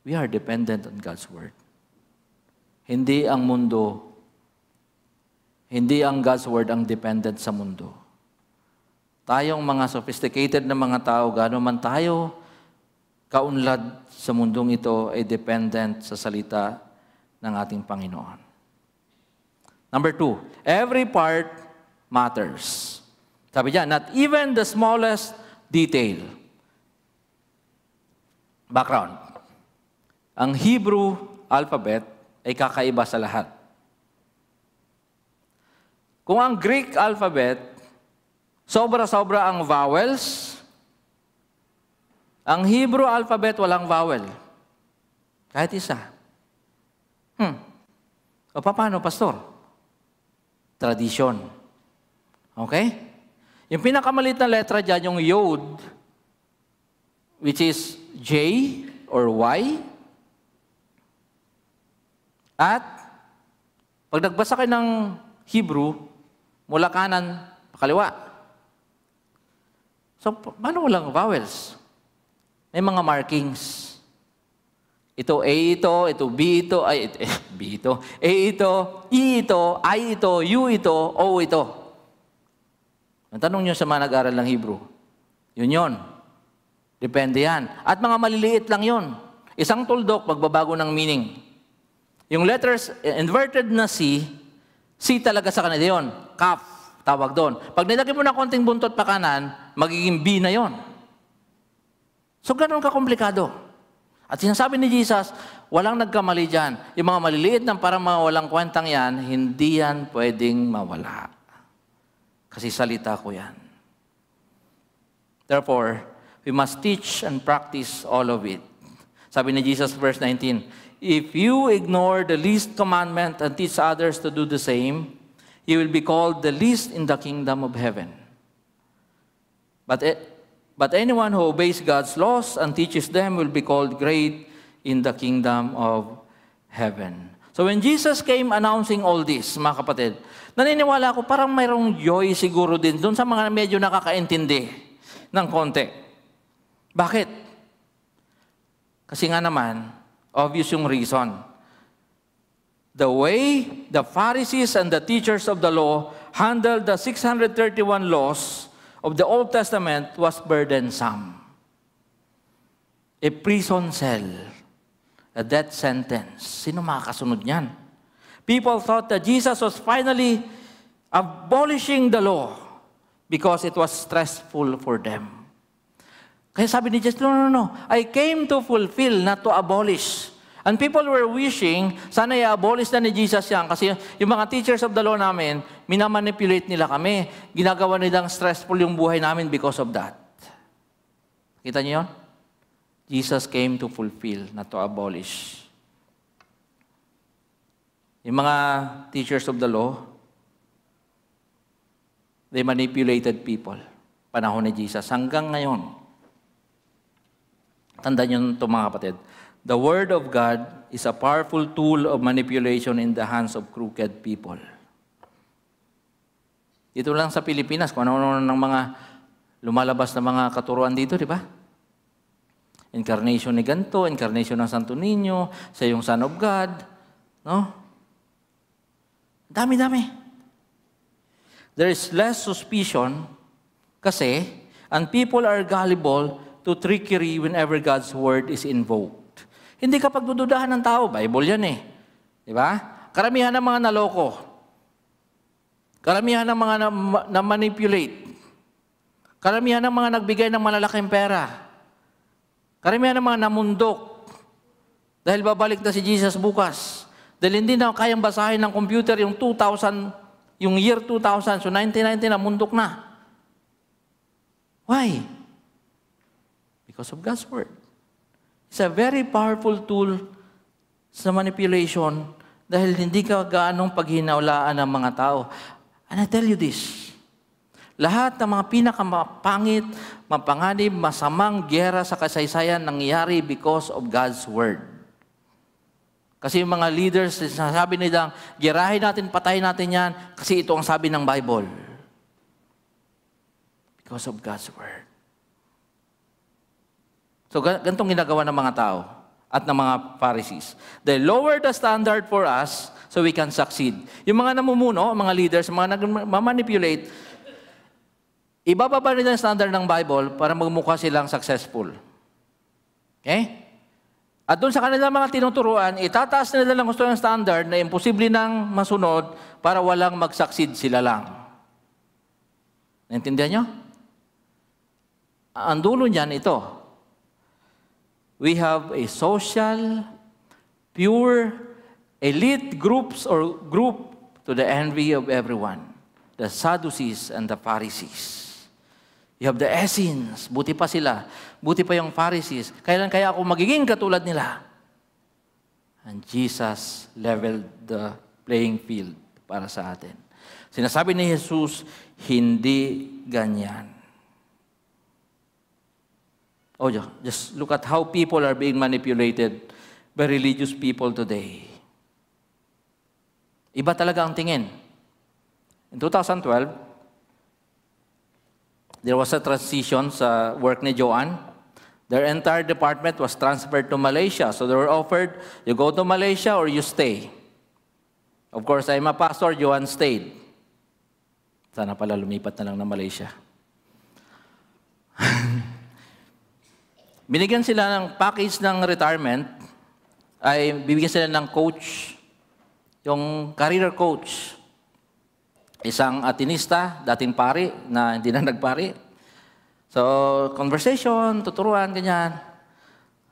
We are dependent on God's Word. Hindi ang mundo, hindi ang God's Word ang dependent sa mundo. Tayong mga sophisticated na mga tao, gano'n man tayo kaunlad sa mundong ito ay dependent sa salita ng ating Panginoon. Number 2, every part matters. Sabi diyan, not even the smallest detail. Background. Ang Hebrew alphabet ay kakaiba sa lahat. Kung ang Greek alphabet, sobra-sobra ang vowels, Ang Hebrew alphabet walang vowel. Kahit isa. O paano, pastor? Tradisyon. Okay? Yung pinakamalit na letra dyan, yung Yod, which is J or Y. At pag nagbasa kayo ng Hebrew, mula kanan, pakaliwa. So, paano walang vowels? May mga markings. Ito A ito B ito, B ito, A ito, E ito, I ito, U ito, O ito. Ang tanong nyo sa mga nag-aral ng Hebrew, yun. Depende yan. At mga maliliit lang yun. Isang tuldok, magbabago ng meaning. Yung letters, inverted na C talaga sa kanila yun. Kaf, tawag doon. Pag nilagay mo na konting buntot pa kanan, magiging B na yon. So, ganoon ka-komplikado. At sinasabi ni Jesus, walang nagkamali dyan. Yung mga maliliit na parang mga walang kwentang yan, hindi yan pwedeng mawala. Kasi salita ko yan. Therefore, we must teach and practice all of it. Sabi ni Jesus, verse 19, if you ignore the least commandment and teach others to do the same, you will be called the least in the kingdom of heaven. But anyone who obeys God's laws and teaches them will be called great in the kingdom of heaven. So when Jesus came announcing all this, mga kapatid, naniniwala ako parang mayroong joy siguro din doon sa mga medyo nakakaintindi ng konti. Bakit? Kasi nga naman, obvious yung reason. The way the Pharisees and the teachers of the law handled the 631 laws of the Old Testament was burdensome. A prison cell, a death sentence. Sino makakasunod niyan? People thought that Jesus was finally abolishing the law because it was stressful for them. Kaya sabi ni Jesus, no. I came to fulfill, not to abolish. And people were wishing, sana i-abolish na ni Jesus yan. Kasi yung mga teachers of the law namin, minamanipulate nila kami. Ginagawa nilang stressful yung buhay namin because of that. Kita niyo yun? Jesus came to fulfill, not to abolish. Yung mga teachers of the law, they manipulated people. Panahon ni Jesus. Hanggang ngayon, tandaan nyo ito mga kapatid, the Word of God is a powerful tool of manipulation in the hands of crooked people. Dito lang sa Pilipinas, kung ano ng mga lumalabas na mga katuruan dito, di ba? Incarnation ni ganito, incarnation ng Santo Niño, sa yung Son of God, no? Dami-dami. There is less suspicion kasi, and people are gullible to trickery whenever God's Word is invoked. Hindi ka pagdududahan ng tao, Bible yan eh. Di ba? Karamihan ng mga naloko. Karamihan ng mga na-manipulate. Karamihan ng mga nagbigay ng malalaking pera. Karamihan ng mga namundok. Dahil babalik na si Jesus bukas. Dahil hindi na kayang basahin ng computer yung 2000, yung year 2000. So 1990 na mundok na. Why? Because of God's Word. It's a very powerful tool sa manipulation dahil hindi ka gaanong paghinaulaan ng mga tao. And I tell you this, lahat ng mga pinakamapangit, mapanganib, masamang giyera sa kasaysayan nangyari because of God's Word. Kasi yung mga leaders, sasabi nilang, girahin natin, patayin natin yan, kasi ito ang sabi ng Bible. Because of God's Word. So, ganitong ginagawa ng mga tao at ng mga Pharisees. They lower the standard for us so we can succeed. Yung mga namumuno, mga leaders, mga nag-manipulate, ibababa nila ang standard ng Bible para magmukha silang successful. Okay? At doon sa kanilang mga tinuturuan, itataas nila lang gusto ng standard na imposible nang masunod para walang mag-succeed sila lang. Naintindihan nyo? Ang dulo niyan ito. We have a social, pure, elite groups or group to the envy of everyone. The Sadducees and the Pharisees. You have the Essenes. Buti pa sila. Buti pa yung Pharisees. Kailan kaya ako magiging katulad nila? And Jesus leveled the playing field para sa atin. Sinasabi ni Jesus, hindi ganyan. Oh, just look at how people are being manipulated by religious people today. Iba talaga ang tingin. In 2012, there was a transition sa work ni Joanne. Their entire department was transferred to Malaysia. So they were offered, you go to Malaysia or you stay. Of course, I'm a pastor, Joanne stayed. Sana pala lumipat na lang na Malaysia. Binigyan sila ng package ng retirement, ay bibigyan sila ng coach, yung career coach. Isang atinista, dating pari, na hindi na nagpari. So, conversation, tuturuan, ganyan.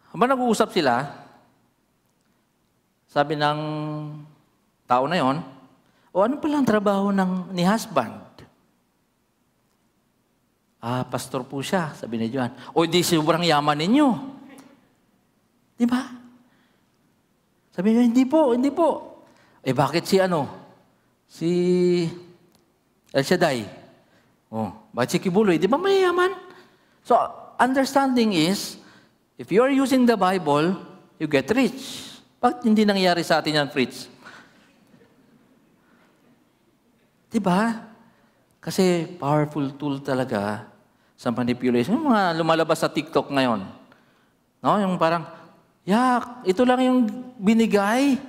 Habang nag-uusap sila, sabi ng tao na yon, o ano pala ang trabaho ni husband? Pastor po siya, sabi ni Joanne. O di sobrang yaman ninyo. Di ba? Sabi niya, hindi po. Bakit si El Shaddai? Bakit si Kibuloy? Di ba mayayaman? So, understanding is, if you are using the Bible, you get rich. Bakit hindi nangyayari sa atin yan, Fritz? Diba? Kasi powerful tool talaga sa manipulation. Yung mga lumalabas sa TikTok ngayon. No? Yung parang, ito lang yung binigay.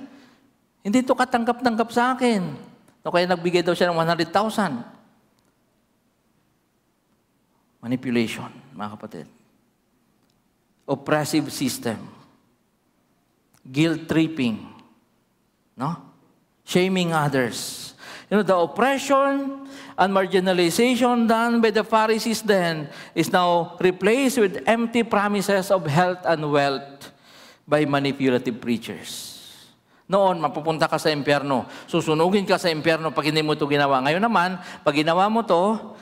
Hindi ito katanggap-tanggap sa akin. No, kaya nagbigay daw siya ng 100,000. Manipulation, mga kapatid. Oppressive system. Guilt-tripping. No? Shaming others. You know, the oppression and marginalization done by the Pharisees then is now replaced with empty promises of health and wealth by manipulative preachers. Noon, mapupunta ka sa impyerno. Susunugin ka sa impyerno pag hindi mo ito ginawa. Ngayon naman, pag ginawa mo ito,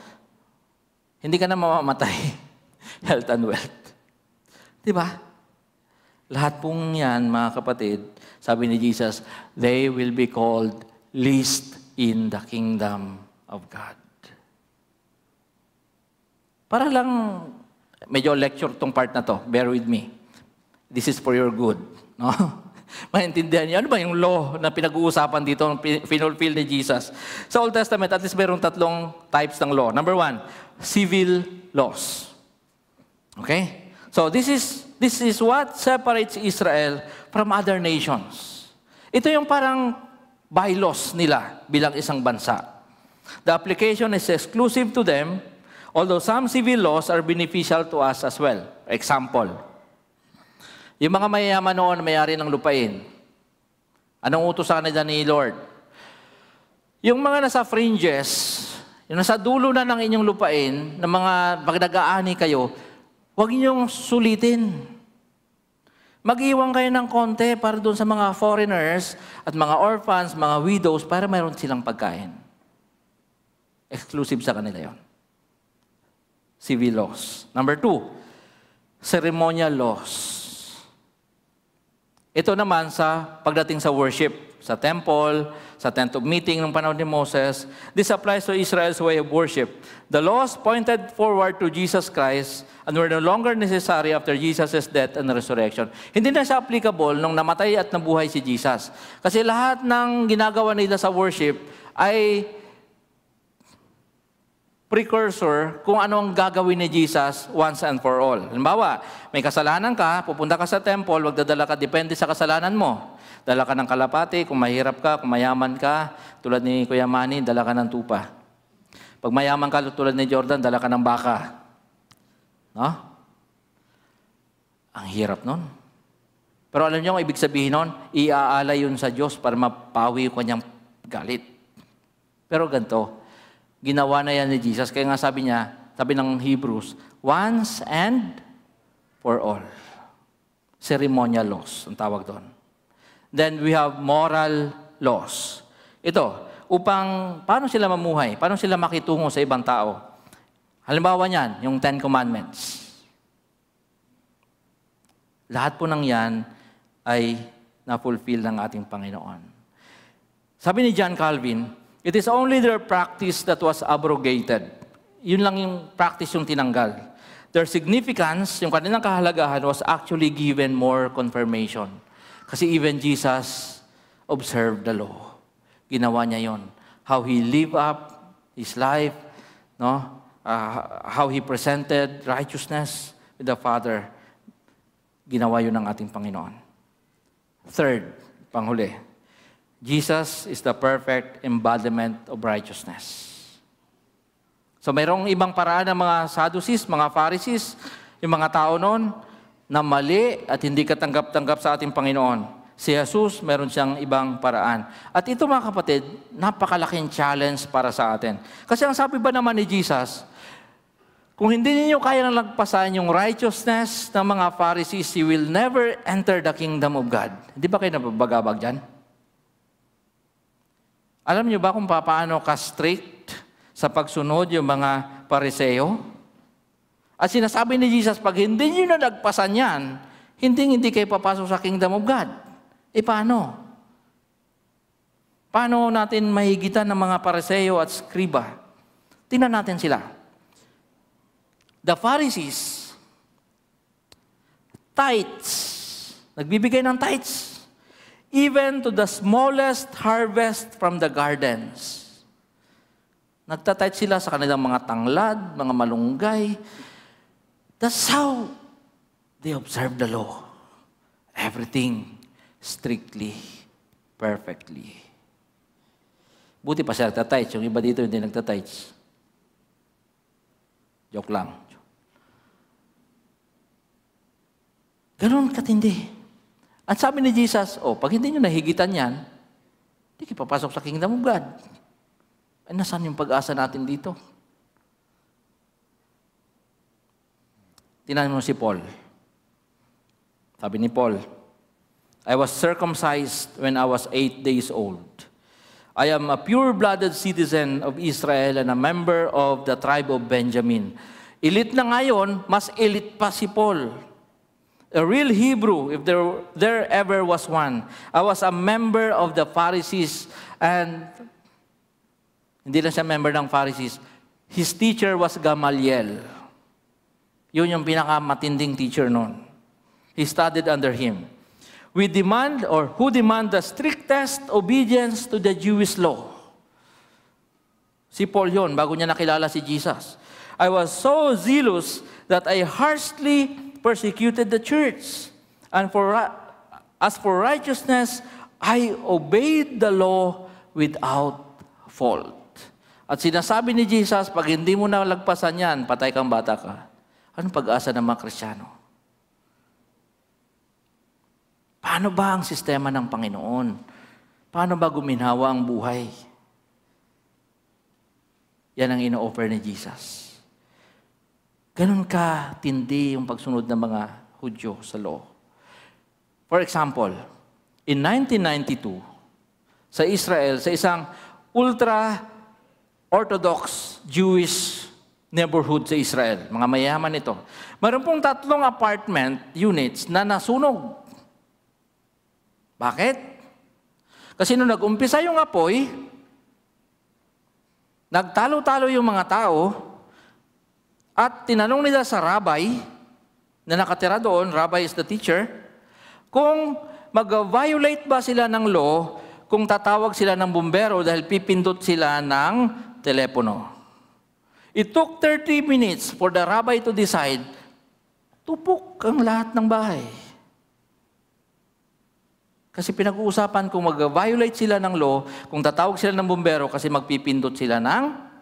hindi ka na mamamatay. Health and wealth. Diba? Lahat pong yan, mga kapatid, sabi ni Jesus, they will be called least in the kingdom of God. Para lang, medyo lecture tong part na to. Bear with me. This is for your good. No? Maintindihan niyo, ano ba yung law na pinag-uusapan dito, finulfill ni Jesus? Sa Old Testament, at least mayroong 3 types ng law. Number 1, civil laws. Okay? So this is what separates Israel from other nations. Ito yung parang bylaws nila bilang isang bansa. The application is exclusive to them, although some civil laws are beneficial to us as well. Example, yung mga mayayaman noon na may-ari ng lupain, anong utos sa kanila ni Lord? Yung mga nasa fringes, yung nasa dulo na ng inyong lupain, na mga pag nag-aani kayo, huwag niyong sulitin. Mag-iwan kayo ng konti para doon sa mga foreigners at mga orphans, mga widows, para mayroon silang pagkain. Exclusive sa kanila yon. Civil laws. Number 2, ceremonial laws. Ito naman sa pagdating sa worship, sa temple, sa tent of meeting ng panahon ni Moses. This applies to Israel's way of worship. The laws pointed forward to Jesus Christ and were no longer necessary after Jesus' death and resurrection. Hindi na siya applicable nung namatay at nabuhay si Jesus. Kasi lahat ng ginagawa nila sa worship ay precursor kung ano ang gagawin ni Jesus once and for all. Halimbawa, may kasalanan ka, pupunta ka sa temple, wag dadala ka, depende sa kasalanan mo. Dala ka ng kalapati, kung mahirap ka, kung mayaman ka, tulad ni Kuya Manny, dala ka ng tupa. Pag mayaman ka, tulad ni Jordan, dala ka ng baka. No? Ang hirap nun. Pero alam niyo ang ibig sabihin nun, iaalay yun sa Diyos para mapawi yung kanyang galit. Pero ganito, ginawa na yan ni Jesus. Kaya nga sabi niya, sabi ng Hebrews, once and for all. Ceremonial laws, ang tawag doon. Then we have moral laws. Ito, upang paano sila mamuhay, paano sila makitungo sa ibang tao. Halimbawa niyan, yung 10 Commandments. Lahat po ng yan ay na-fulfill ng ating Panginoon. Sabi ni John Calvin, it is only their practice that was abrogated. Yun lang yung practice yung tinanggal. Their significance, yung kanilang kahalagahan, was actually given more confirmation. Kasi even Jesus observed the law. Ginawa niya yon. How he lived up his life, no? How he presented righteousness with the Father. Ginawa yun ng ating Panginoon. Third, panghuli, Jesus is the perfect embodiment of righteousness. So mayroong ibang paraan ng mga Sadducees, mga Pharisees, yung mga tao noon na mali at hindi katanggap-tanggap sa ating Panginoon. Si Jesus, meron siyang ibang paraan. At ito mga kapatid, napakalaking challenge para sa atin. Kasi ang sabi ba naman ni Jesus, kung hindi niyo kaya nang lagpasan yung righteousness ng mga Pharisees, you will never enter the kingdom of God. Hindi ba kayo nababagabag dyan? Alam niyo ba kung paano ka-strict sa pagsunod yung mga Pariseo? At sinasabi ni Jesus, pag hindi niyo na nagpasan yan, hindi kayo papasok sa kingdom of God. E paano? Paano natin mahigitan ng mga Pariseo at Skriba? Tingnan natin sila. The Pharisees, tithes, nagbibigay ng tithes, even to the smallest harvest from the gardens. Nagtatithe sila sa kanilang mga tanglad, mga malunggay. That's how they observe the law. Everything strictly, perfectly. Buti pa siya nagtatithe. Yung iba dito hindi nagtatithe. Joke lang. Ganon katindi. At sabi ni Jesus, pag hindi nyo nahigitan yan, hindi kayo papasok sa kingdom of God. Ay, nasaan yung pag-asa natin dito? Tingnan mo si Paul. Sabi ni Paul, I was circumcised when I was 8 days old. I am a pure-blooded citizen of Israel and a member of the tribe of Benjamin. Elite na ngayon, mas elite pa si Paul. A real Hebrew, if there ever was one. I was a member of the Pharisees and hindi lang siya member ng Pharisees. His teacher was Gamaliel. Yun yung pinakamatinding teacher noon. He studied under him. Who demand the strictest obedience to the Jewish law. Si Paul yun, bago niya nakilala si Jesus. I was so zealous that I harshly persecuted the church. And as for righteousness, I obeyed the law without fault. At sinasabi ni Jesus, pag hindi mo na lagpasan yan, patay kang bata ka. Anong pag-asa ng mga Kristiyano? Paano ba ang sistema ng Panginoon? Paano ba guminhawa ang buhay? Yan ang ino-offer ni Jesus. Ganun ka tindi yung pagsunod ng mga Hudyo sa law. For example, in 1992, sa Israel, sa isang ultra-Orthodox Jewish neighborhood sa Israel, mga mayaman ito, mayroon pong 3 apartment units na nasunog. Bakit? Kasi nung nag-umpisa yung apoy, nagtalo-talo yung mga tao, at tinanong nila sa rabbi na nakatira doon, rabbi is the teacher, kung mag-violate ba sila ng law kung tatawag sila ng bumbero dahil pipindot sila ng telepono. It took 30 minutes for the rabbi to decide, tupok ang lahat ng bahay. Kasi pinag-uusapan kung mag-violate sila ng law, kung tatawag sila ng bumbero kasi magpipindot sila ng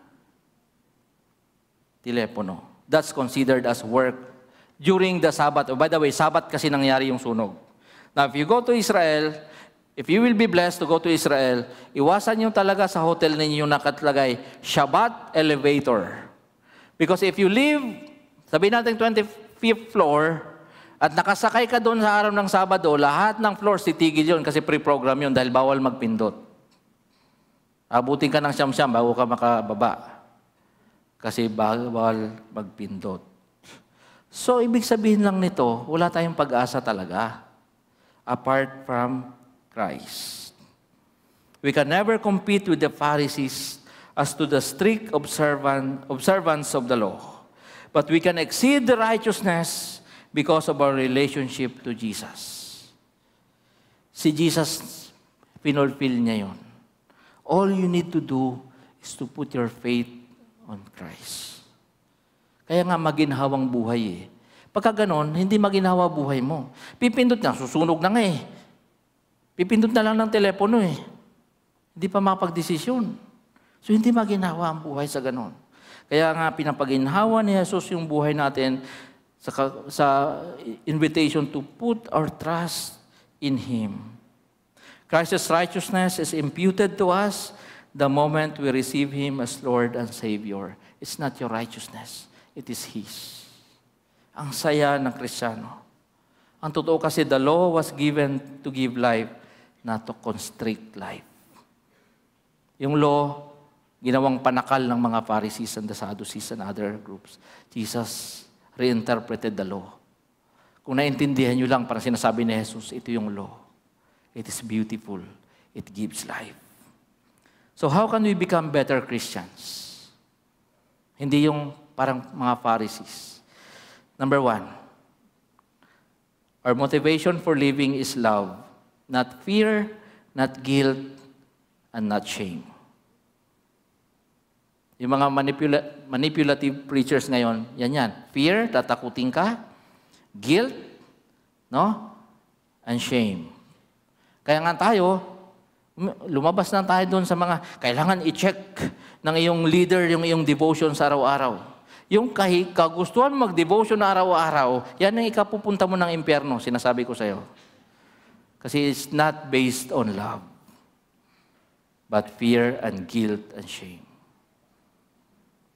telepono. That's considered as work during the Sabbath. Oh, by the way, Sabbath kasi nangyari yung sunog. Now, if you go to Israel, if you will be blessed to go to Israel, iwasan nyo talaga sa hotel ninyo nakatlagay, Shabbat elevator. Because if you live, sabihin natin 25th floor, at nakasakay ka doon sa araw ng Sabado, lahat ng floors titigil yun kasi pre-program yun dahil bawal magpindot. Abutin ka ng siyam-siyam bago ka makababa. Kasi bawal magpindot. So, ibig sabihin lang nito, wala tayong pag-asa talaga apart from Christ. We can never compete with the Pharisees as to the strict observance of the law. But we can exceed the righteousness because of our relationship to Jesus. Si Jesus, pinulfill niya yun. All you need to do is to put your faith on Christ. Kaya nga maginhawang buhay eh. Pagka ganon, hindi maginhawa buhay mo. Pipindot na, susunog na nga eh. Pipindot na lang ng telepono eh. Hindi pa makapagdesisyon. So hindi maginhawa ang buhay sa ganon. Kaya nga pinapaginhawa ni Jesus yung buhay natin sa invitation to put our trust in Him. Christ's righteousness is imputed to us the moment we receive Him as Lord and Savior. It's not your righteousness. It is His. Ang saya ng Kristiyano. Ang totoo kasi the law was given to give life, not to constrict life. Yung law, ginawang panakal ng mga Pharisees and the Sadducees and other groups. Jesus reinterpreted the law. Kung naintindihan nyo lang, parang sinasabi ni Jesus, ito yung law. It is beautiful. It gives life. So how can we become better Christians? Hindi yung parang mga Pharisees. Number 1, our motivation for living is love, not fear, not guilt, and not shame. Yung mga manipulative preachers ngayon, yan. Fear, tatakutin ka. Guilt, no? And shame. Kaya nga tayo, lumabas na tayo doon sa mga, kailangan i-check ng iyong leader yung iyong devotion sa araw-araw. Yung kagustuhan mag-devotion na araw-araw, yan ang ikapupunta mo ng impyerno, sinasabi ko sa'yo. Kasi it's not based on love, but fear and guilt and shame.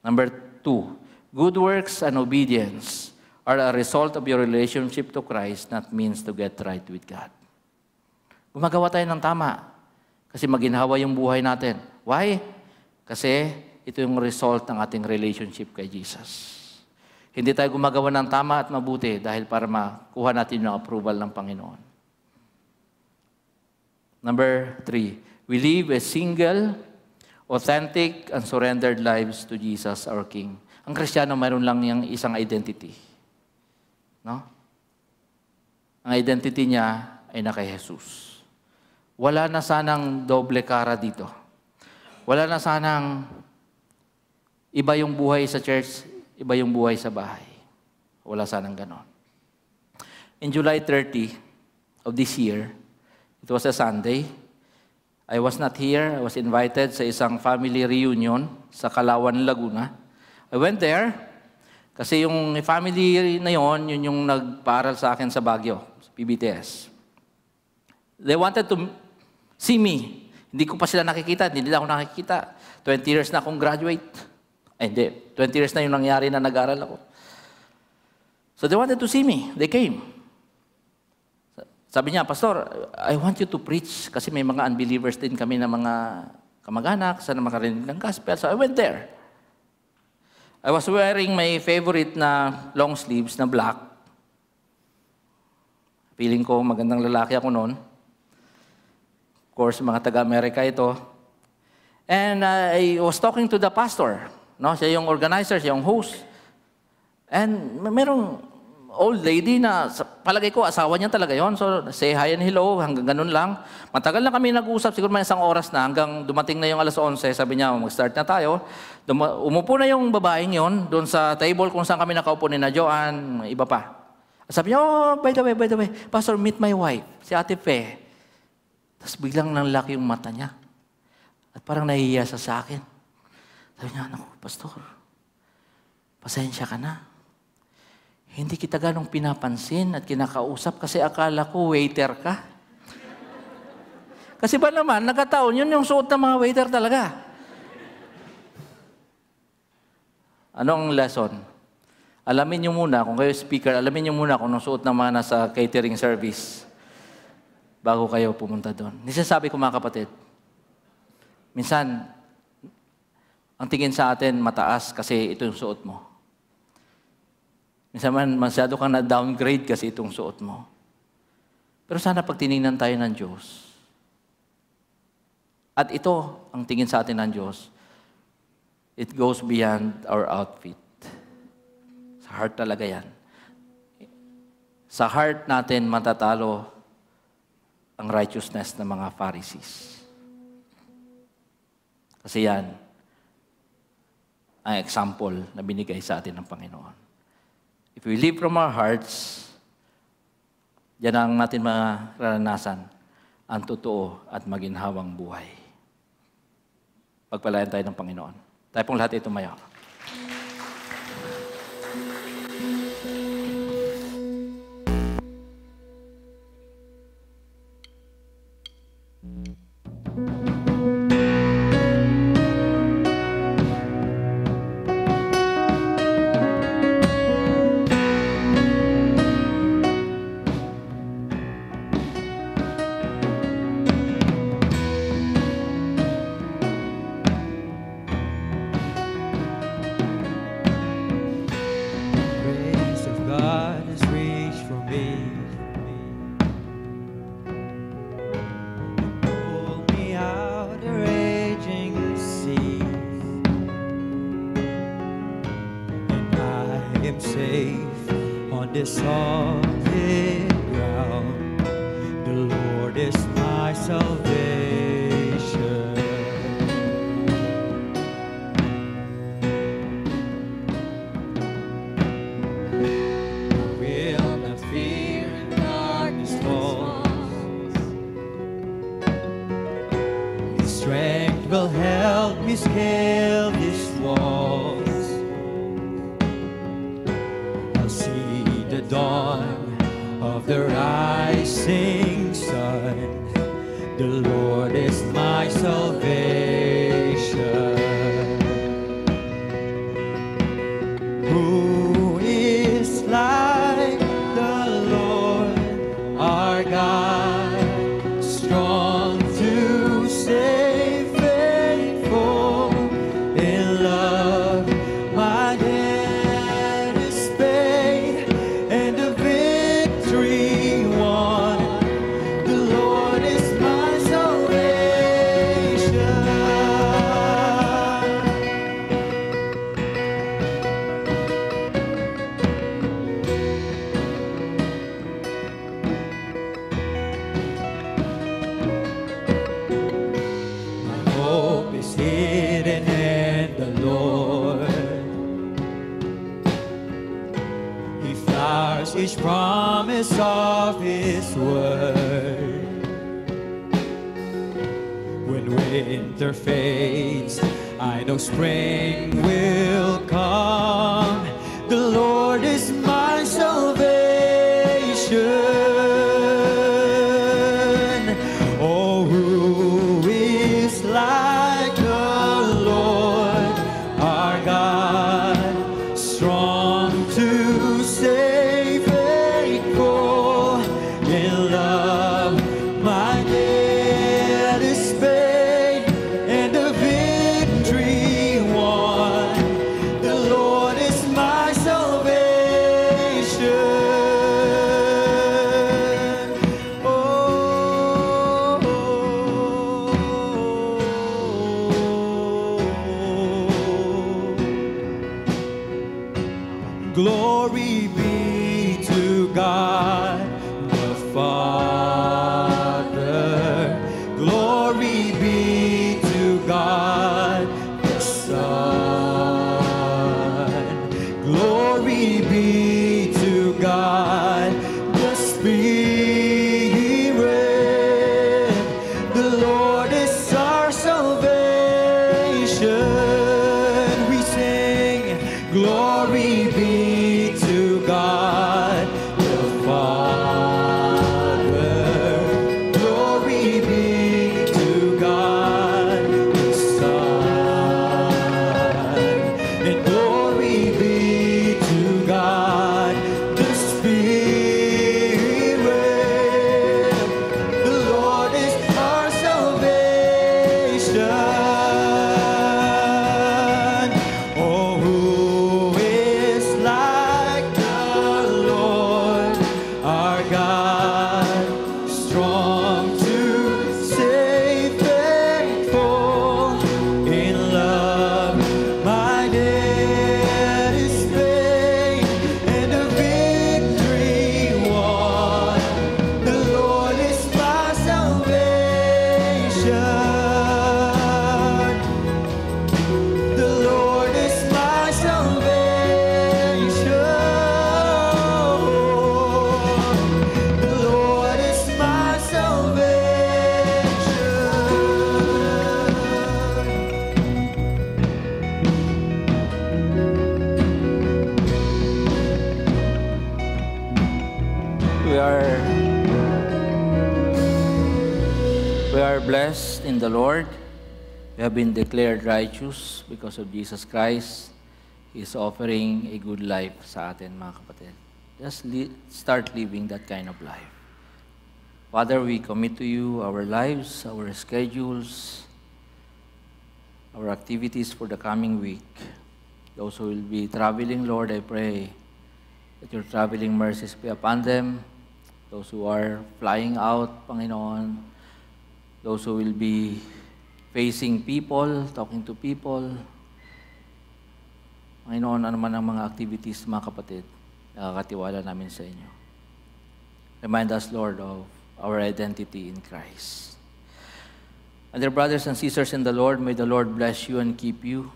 Number 2, good works and obedience are a result of your relationship to Christ, not means to get right with God. Gumagawa tayo ng tama kasi maginhawa yung buhay natin. Why? Kasi ito yung result ng ating relationship kay Jesus. Hindi tayo gumagawa ng tama at mabuti dahil para makuha natin yung approval ng Panginoon. Number 3, we live a single, authentic, and surrendered lives to Jesus, our King. Ang Kristiyano, mayroon lang yung isang identity. No? Ang identity niya ay na kay Jesus. Wala na sanang doble cara dito. Wala na sanang iba yung buhay sa church, iba yung buhay sa bahay. Wala sanang ganon. In July 30 of this year, it was a Sunday, I was not here. I was invited sa isang family reunion sa Kalawan, Laguna. I went there kasi yung family na yon, yun yung nagpaaral sa akin sa Baguio, sa PBTS. They wanted to see me. Hindi ko pa sila nakikita, hindi nila ako nakikita. 20 years na akong graduate. Ay, hindi. 20 years na yung nangyari na nag-aral ako. So they wanted to see me. They came. Sabi niya, Pastor, I want you to preach kasi may mga unbelievers din kami na mga kamag-anak, sana makarinig ng gospel. So I went there. I was wearing my favorite na long sleeves na black. Feeling ko magandang lalaki ako noon. Of course, mga taga-Amerika ito. And I was talking to the pastor. No, siya yung organizer, siya yung host. And merong old lady na palagay ko asawa niya talaga yon. So say hi and hello, hanggang ganun lang. Matagal na kami nag-usap, siguro may isang oras na hanggang dumating na yung alas 11. Sabi niya, mag-start na tayo. Umupo na yung babaeng yon doon sa table kung saan kami nakaupo ni na Joanne, iba pa. Sabi niya, oh, by the way, Pastor, meet my wife, si Ate Fe. Tapos biglang nanlaki yung mata niya. At parang nahihiya sa akin. Sabi niya, naku, Pastor, pasensya ka na. Hindi kita ganong pinapansin at kinakausap kasi akala ko waiter ka. Kasi ba naman, nagkataon, yun yung suot ng mga waiter talaga. Anong lesson? Alamin niyo muna, kung kayo speaker, alamin niyo muna kung anong suot ng mga nasa catering service bago kayo pumunta doon. Nisasabi ko mga kapatid, minsan, Ang tingin sa atin, mataas kasi ito yung suot mo. Minsan man, masyado kang na-downgrade kasi itong suot mo. Pero sana pag tinignan tayo ng Diyos, at ito, ang tingin sa atin ng Diyos, it goes beyond our outfit. Sa heart talaga yan. Sa heart natin matatalo ang righteousness ng mga Pharisees. Kasi yan ang example na binigay sa atin ng Panginoon. If we live from our hearts, yan ang natin mararanasan ang totoo at maginhawang buhay. Pagpalayan tayo ng Panginoon. Tayo pong lahat ito tumayo. Grace of God has reached for me. Pulled me out the raging sea. And I am safe on this solid ground. The Lord is my salvation. Will not fear in darkness falls. His strength will help me scale these walls. I'll see the dawn of the rising sun. The Lord is my salvation. Who is like the Lord our God, strong to save, faithful in love? My debt is paid and the victory won. The Lord is my salvation. My hope is hidden in the Lord. He flowers each promise of His word. When winter fades, I know spring will come. The Lord is my salvation. Oh, who is like the Lord our God, strong to save, faithful in love? My debt is paid and the victory won. The Lord is my salvation. Glory be to God the Father. Glory be to God the Son. Glory be to God the Spirit. The Lord is our salvation. We sing, glory be to God the Father. Glory be to God blessed in the Lord. We have been declared righteous because of Jesus Christ. He is offering a good life sa atin, mga kapatid. Just start living that kind of life. Father, we commit to you our lives, our schedules, our activities for the coming week. Those who will be traveling, Lord, I pray that your traveling mercies be upon them. Those who are flying out, Panginoon, those who will be facing people, talking to people. Panginoon, ano man ang mga activities, mga kapatid, nakakatiwala namin sa inyo. Remind us, Lord, of our identity in Christ. And dear brothers and sisters in the Lord, may the Lord bless you and keep you.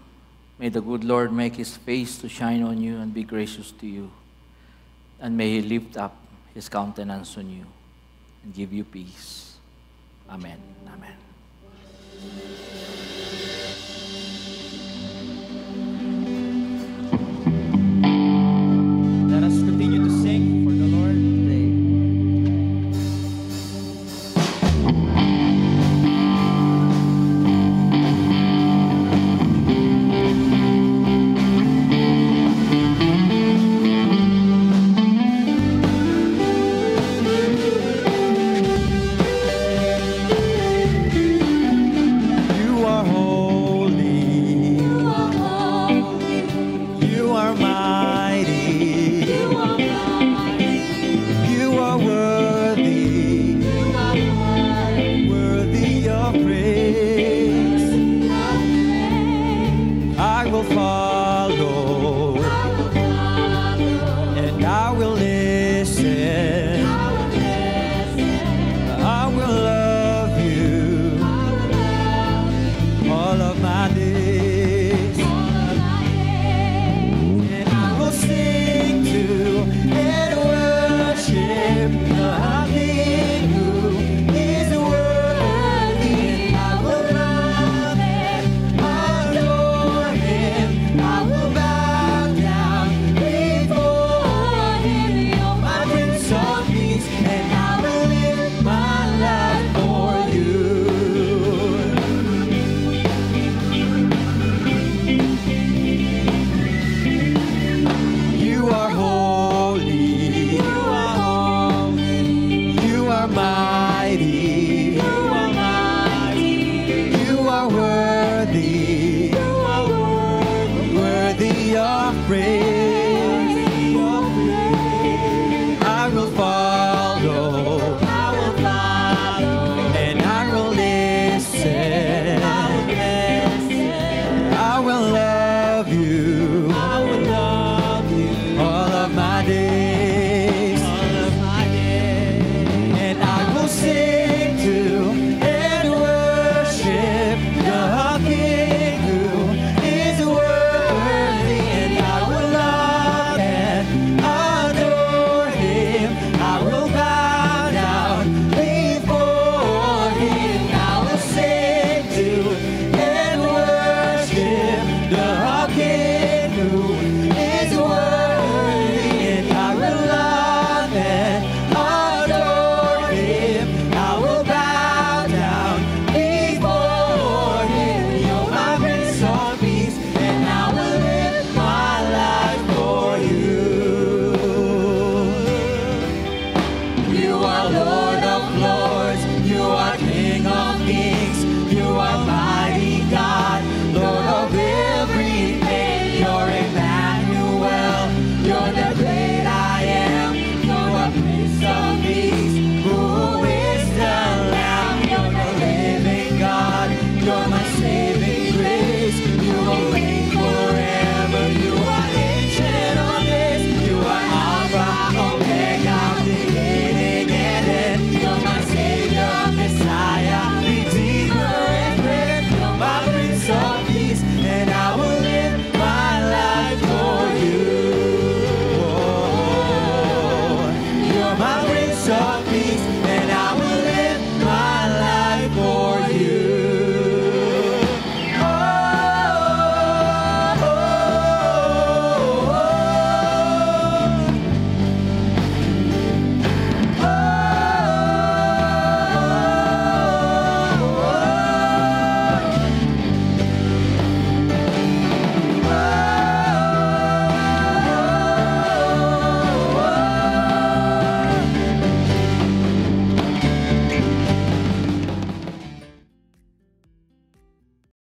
May the good Lord make His face to shine on you and be gracious to you. And may He lift up His countenance on you and give you peace. Amen. Amen. Let us continue to sing for the Lord today. You are holy. You are mighty. You are worthy. Worthy of praise. I will follow.